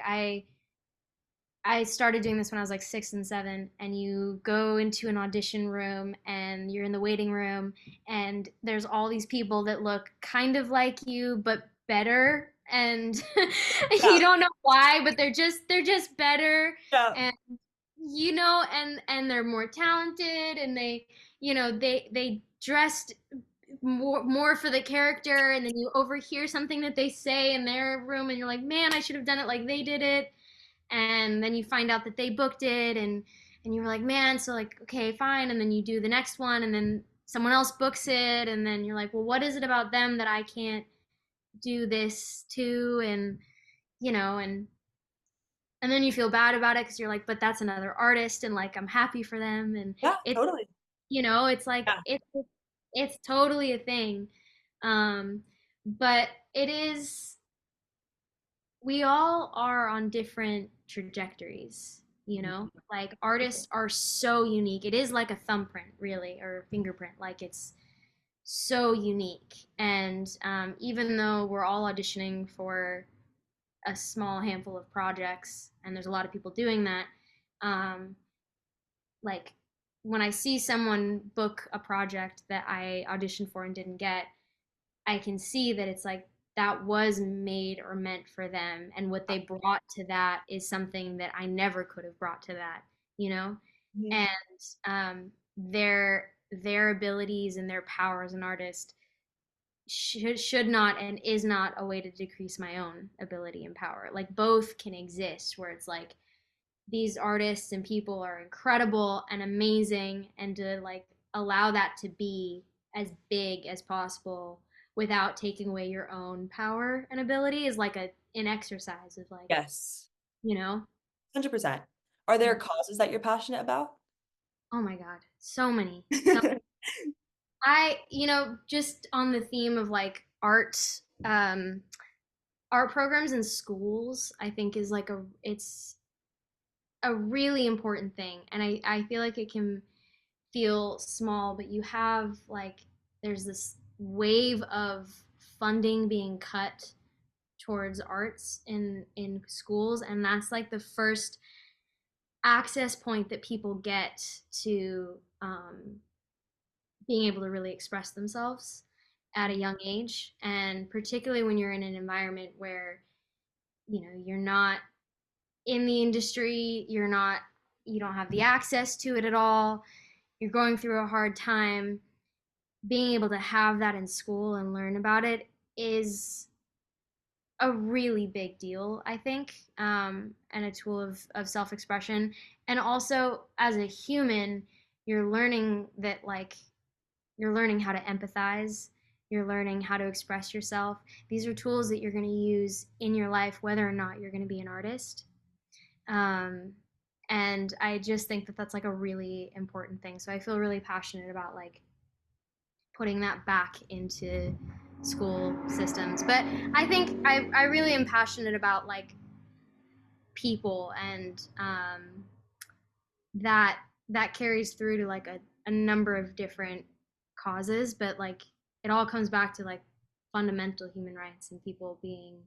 I started doing this when I was like 6 and 7, and you go into an audition room and you're in the waiting room, and there's all these people that look kind of like you but better, and Yeah. you don't know why, but they're just better, Yeah. and and they're more talented, and they dressed more for the character, and then you overhear something that they say in their room, and you're like, man, I should have done it like they did it. And then you find out that they booked it, and you were like, man, so like, okay, fine. And then you do the next one, and then someone else books it, and then you're like, well, what is it about them that I can't do this too? And you know and then you feel bad about it because you're like, but that's another artist, and like I'm happy for them. And Yeah, it's totally. it's like Yeah. it's totally a thing. But it is, we all are on different trajectories, like artists are so unique. It is like a thumbprint, really, or fingerprint. Like it's so unique. And even though we're all auditioning for a small handful of projects, and there's a lot of people doing that, um, like when I see someone book a project that I auditioned for and didn't get, I can see that it's like that was made or meant for them, and what they brought to that is something that I never could have brought to that, you know? Mhm. And their abilities and their power as an artist should not and is not a way to decrease my own ability and power. Like both can exist, where it's like these artists and people are incredible and amazing, and to like allow that to be as big as possible without taking away your own power and ability is like an exercise of like, Yes. you know 100%. Are there causes that you're passionate about? oh my god, so many, so I just on the theme of like um art programs in schools, I think is like it's a really important thing. And I feel like it can feel small, but you have like there's this wave of funding being cut towards arts in schools, and that's like the first access point that people get to being able to really express themselves at a young age. And particularly when you're in an environment where you're not in the industry, you don't have the access to it at all, you're going through a hard time, being able to have that in school and learn about it is a really big deal, I think, and a tool of self expression. And also, as a human, you're learning that, like, you're learning how to empathize, you're learning how to express yourself. These are tools that you're going to use in your life, whether or not you're going to be an artist. Um, and I just think that that's like a really important thing. So I feel really passionate about like putting that back into school systems. But I think I really am passionate about like people, and that carries through to like a number of different causes. But like it all comes back to like fundamental human rights and people being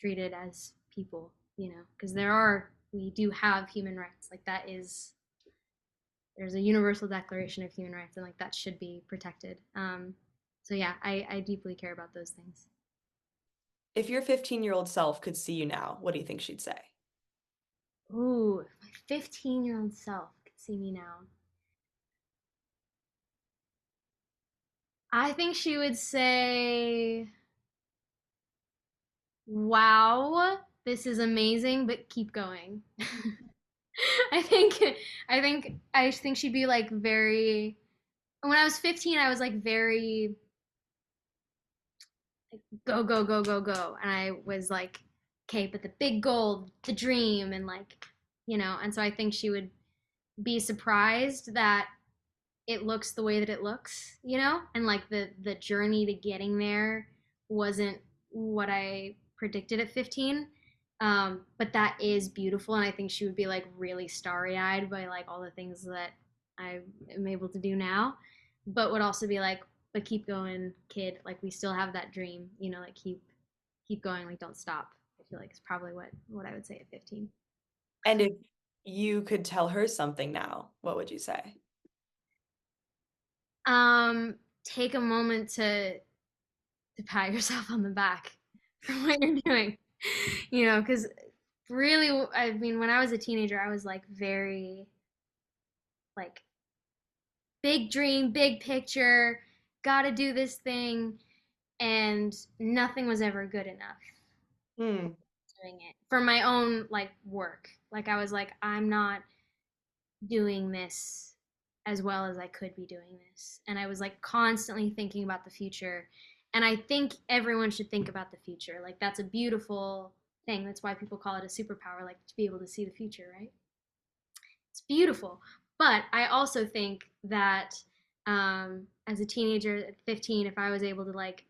treated as people, because we do have human rights. Like that is, there's a universal declaration of human rights, and like that should be protected. So yeah, I deeply care about those things. If your 15-year-old self could see you now, what do you think she'd say? Ooh, if my 15-year-old self could see me now. I think she would say, "Wow, this is amazing, but keep going." I think I think she'd be like very when I was 15, I was like very like go go go go go, and I was like, okay, but the big goal, the dream, and like, and so I think she would be surprised that it looks the way that it looks, and like the journey to getting there wasn't what I predicted at 15. But that is beautiful, and I think she would be like really starry-eyed by like all the things that I am able to do now, but would also be like, but keep going, kid. Like we still have that dream, like keep going, like don't stop. I feel like it's probably what I would say at 15. And if you could tell her something now, what would you say? Take a moment to pat yourself on the back for what you're doing, because really, I mean, when I was a teenager, I was like very like big dream, big picture, gotta do this thing, and nothing was ever good enough Hmm. doing it for my own like work. Like I was like, I'm not doing this as well as I could be doing this. And I was like constantly thinking about the future. And I think everyone should think about the future. Like that's a beautiful thing. That's why people call it a superpower, like to be able to see the future, right? It's beautiful. But I also think that as a teenager at 15, if I was able to like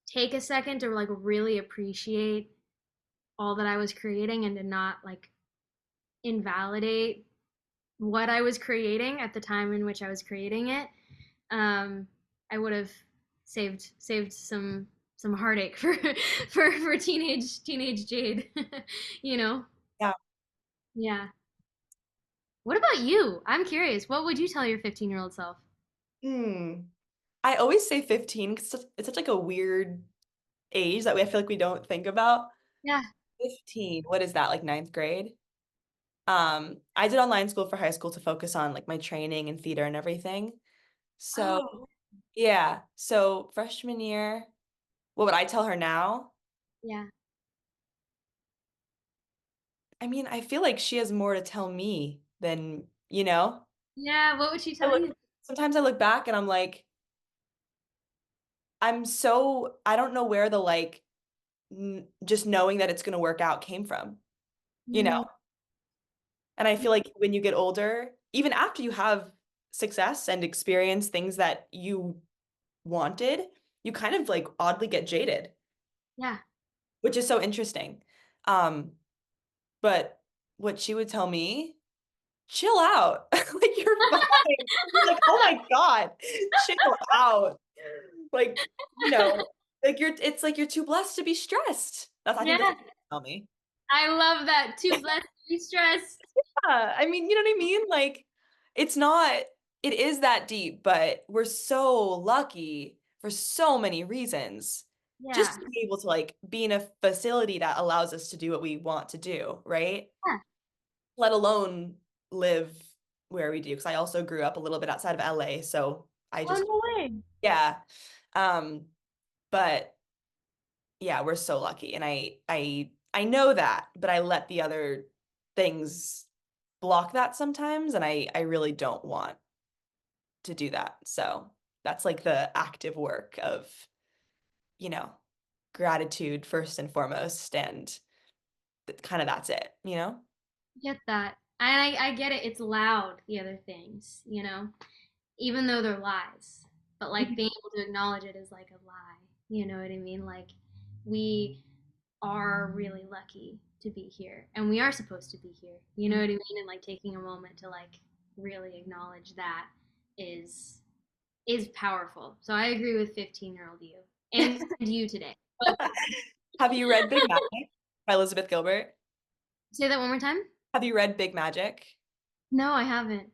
take a second to like really appreciate all that I was creating and to not like invalidate what I was creating at the time in which I was creating it, I would have saved some heartache for for teenage Jade. you know? Yeah. Yeah. What about you? I'm curious. What would you tell your 15-year-old self? Hmm. I always say 15 because it's such like a weird age that I feel like we don't think about. Yeah. 15, what is that, like ninth grade? I did online school for high school to focus on like my training and theater and everything. So Oh, yeah, so freshman year, what would I tell her now? yeah. I mean, I feel like she has more to tell me than. Yeah, what would she I tell look you? sometimes I look back and I'm like, I don't know where the like just knowing that it's gonna work out came from, you know? Mm, And I feel like when you get older, even after you have success and experience things that you wanted, you kind of like oddly get jaded, yeah. which is so interesting. Um, but what she would tell me, chill out. Like you're fine. Like, oh my God, chill out. Like, you know, like it's like you're too blessed to be stressed. I think that's Yeah. what she would tell me. I love that. Too blessed to be stressed. Yeah, I mean, you know what I mean? Like, it's not, it is that deep, but we're so lucky for so many reasons just Yeah. to be able to like be in a facility that allows us to do what we want to do, right? Yeah. Let alone live where we do. Because I also grew up a little bit outside of LA, so I Oh just, no way. yeah. Um, but yeah, we're so lucky. And I know that, but I let the other things block that sometimes, and I really don't want to do that. So that's like the active work of, you know, gratitude first and foremost, and kind of that's it. Get that. And I get it. It's loud, the other things, even though they're lies. But like being able to acknowledge it is like a lie. You know what I mean? Like we are really lucky to be here and we are supposed to be here. You know what I mean? And like taking a moment to like really acknowledge that is is powerful. So I agree with 15-year-old you and you today. Both. Have you read Big Magic by Elizabeth Gilbert? Say that one more time. Have you read Big Magic? No, I haven't.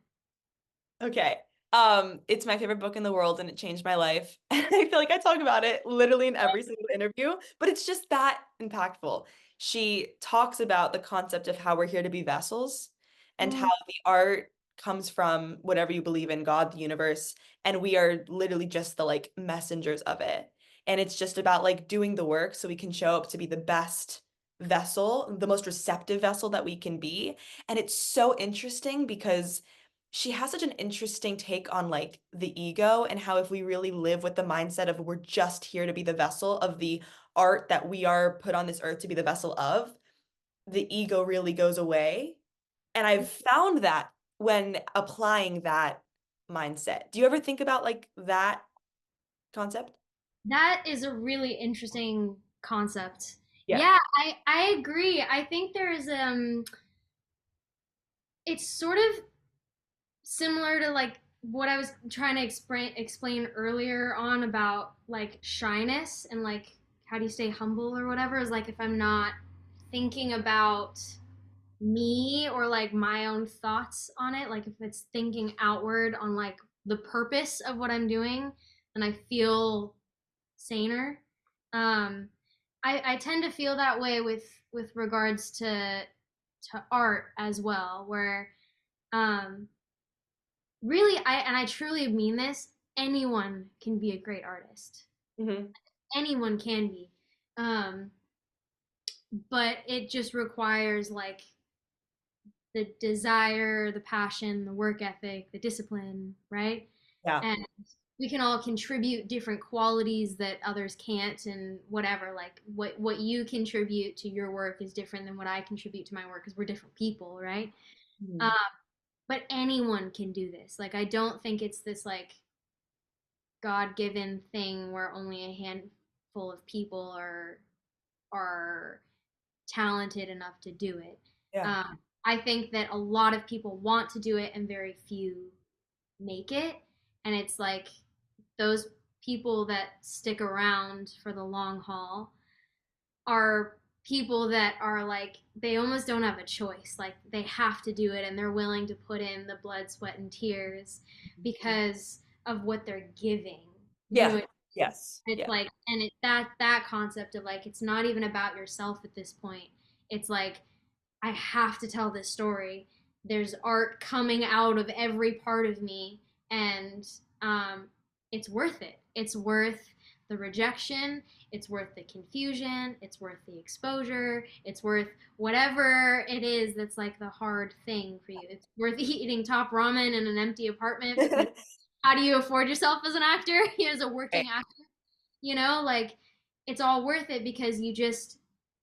Okay. It's my favorite book in the world and it changed my life. And I feel like I talk about it literally in every single interview, but it's just that impactful. She talks about the concept of how we're here to be vessels and how Mm. the art comes from whatever you believe in, God, the universe, and we are literally just the like messengers of it. And it's just about like doing the work so we can show up to be the best vessel, the most receptive vessel that we can be. And it's so interesting because she has such an interesting take on like the ego and how if we really live with the mindset of we're just here to be the vessel of the art that we are put on this earth to be the vessel of, the ego really goes away. And I've found that when applying that mindset. Do you ever think about like that concept? That is a really interesting concept. Yeah. Yeah, I agree. I think there is it's sort of similar to like what I was trying to explain earlier on about like shyness and like how do you stay humble or whatever, is like if I'm not thinking about me or like my own thoughts on it, like if it's thinking outward on like the purpose of what I'm doing, then I feel saner. Um, I tend to feel that way with regards to art as well, where um, really I truly mean this. Anyone can be a great artist. Hmm. Anyone can be, um, but it just requires like the desire, the passion, the work ethic, the discipline, right? Yeah. And we can all contribute different qualities that others can't, and whatever. Like what you contribute to your work is different than what I contribute to my work because we're different people, right? Mhm. Um, but anyone can do this. Like I don't think it's this like God-given thing where only a handful of people are talented enough to do it. Yeah. I think that a lot of people want to do it and very few make it. And it's like those people that stick around for the long haul are people that are like, they almost don't have a choice. Like they have to do it and they're willing to put in the blood, sweat, and tears because of what they're giving. You know, Yeah. Yes. it's Yeah. like, and that concept of like, it's not even about yourself at this point. It's like, I have to tell this story. There's art coming out of every part of me, and it's worth it. It's worth the rejection. It's worth the confusion. It's worth the exposure. It's worth whatever it is that's like the hard thing for you. It's worth eating top ramen in an empty apartment because how do you afford yourself as an actor? As a Right. working actor, like it's all worth it because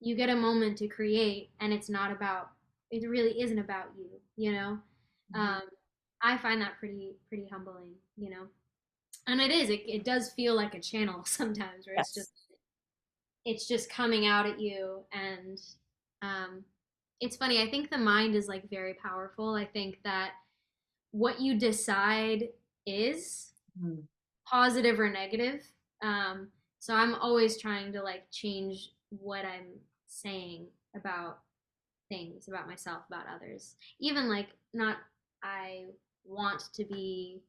you get a moment to create, and it's not about, it really isn't about you. Mhm. um I find that pretty humbling, and it does feel like a channel sometimes where Yes. it's just coming out at you. And um it's funny, I think the mind is like very powerful. I think that what you decide is Mhm. positive or negative. Um, so I'm always trying to like change what I'm saying about things, about myself, about others. Even like not, I want to be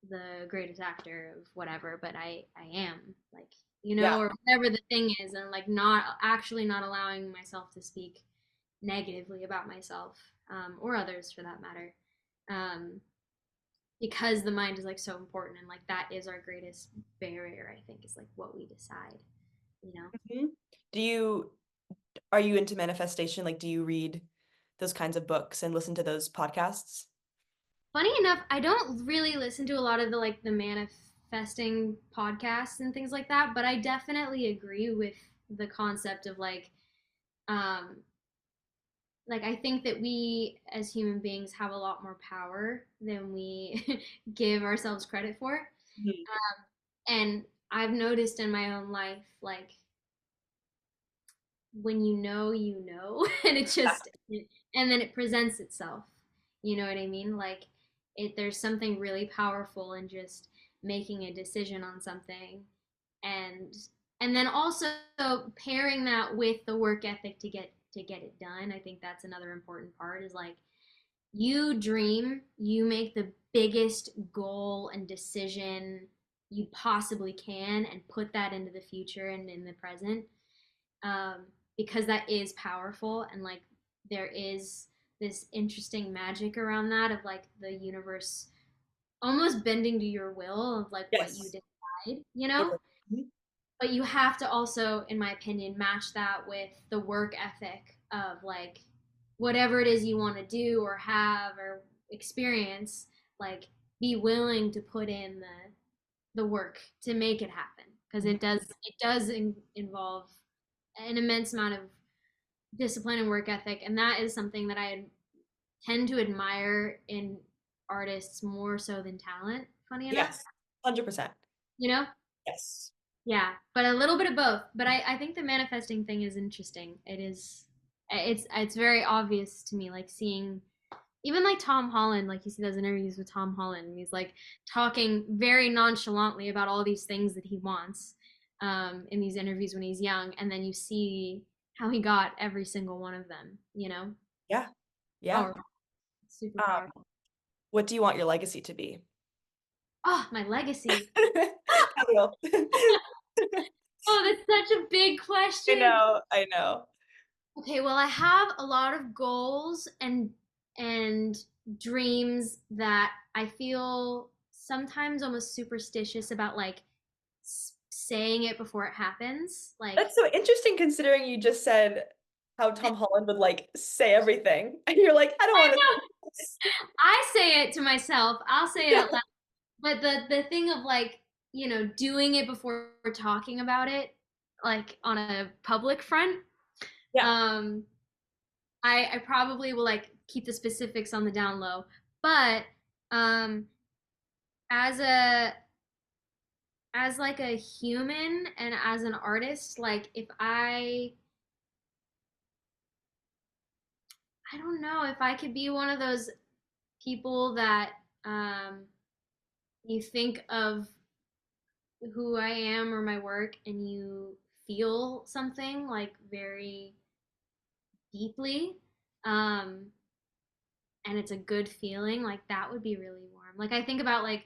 the greatest actor of whatever, but I am, like, Yeah. or whatever the thing is, and like not actually not allowing myself to speak negatively about myself, or others for that matter. Um, because the mind is like so important, and like that is our greatest barrier, I think, is like what we decide, you know Mhm. Do you Are you into manifestation? Like, do you read those kinds of books and listen to those podcasts? Funny enough, I don't really listen to a lot of the manifesting podcasts and things like that, but I definitely agree with the concept of um like I think that we as human beings have a lot more power than we give ourselves credit for. Mhm. And I've noticed in my own life, like when and it just, and then it presents itself. You know what I mean? Like there's something really powerful in just making a decision on something, and then also pairing that with the work ethic to get it done. I think that's another important part, is like you dream, you make the biggest goal and decision you possibly can and put that into the future and in the present, um, because that is powerful, and like there is this interesting magic around that of like the universe almost bending to your will of like what you Yes. decide, you know? Totally. Mhm. But you have to also, in my opinion, match that with the work ethic of like whatever it is you want to do or have or experience, like be willing to put in the work to make it happen, because Mhm. it does involve an immense amount of discipline and work ethic, and that is something that I tend to admire in artists more so than talent, funny enough, Yes. 100%. you know. Yes. Yeah, but a little bit of both. But I think the manifesting thing is interesting. It's very obvious to me, like seeing even like Tom Holland, like you see those interviews with Tom Holland, and he's like talking very nonchalantly about all these things that he wants, in these interviews when he's young, and then you see how he got every single one of them, you know? Yeah. Yeah. Powerful. Super Um, powerful. what do you want your legacy to be? Oh, my legacy. Kyle. Oh, that's such a big I question. know. I know. Okay, well, I have a lot of goals and dreams that I feel sometimes almost superstitious about, like saying it before it happens. Like, That's so interesting considering you just said how Tom Holland would like say everything. And you're like, I don't I want know to say I say it to myself. I'll say it this. out loud. But the thing of like, doing it before talking about it, like on a public front, Yeah. um, I probably will like keep the specifics on the down low. But um as a as like a human and as an artist, like if I don't know if I could be one of those people that um you think of who I am or my work and you feel something like very deeply, um and it's a good feeling, like that would be really warm. Like I think about like,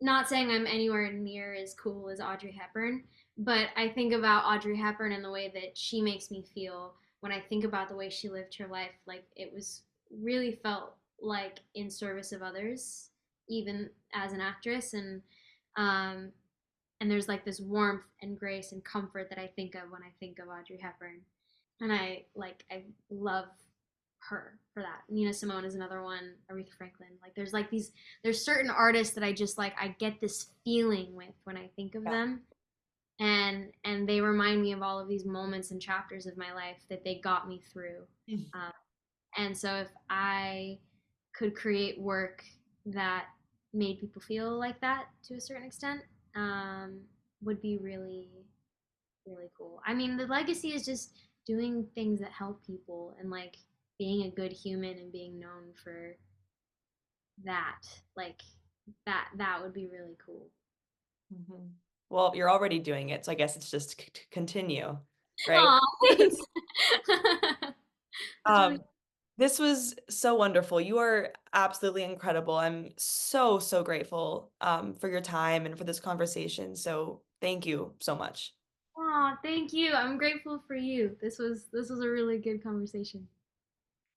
not saying I'm anywhere near as cool as Audrey Hepburn, but I think about Audrey Hepburn and the way that she makes me feel when I think about the way she lived her life. Like it was really felt like in service of others, even as an actress, um, and there's like this warmth and grace and comfort that I think of when I think of Audrey Hepburn, and I love her for that. Nina Simone is another one. Aretha Franklin. Like there's certain artists that I just like I get this feeling with when I think of Yeah. them, and they remind me of all of these moments and chapters of my life that they got me through. Um, and so if I could create work that made people feel like that to a certain extent, um, would be really really cool. I mean, the legacy is just doing things that help people and like being a good human and being known for that. Like that would be really cool. Mhm. Well, you're already doing it, so I guess it's just to continue, right? Aw, thanks. That's really Um, this was so wonderful. You are absolutely incredible. I'm so, so grateful for your time and for this conversation. So thank you so much. Aw, thank you. I'm grateful for you. This was a really good conversation.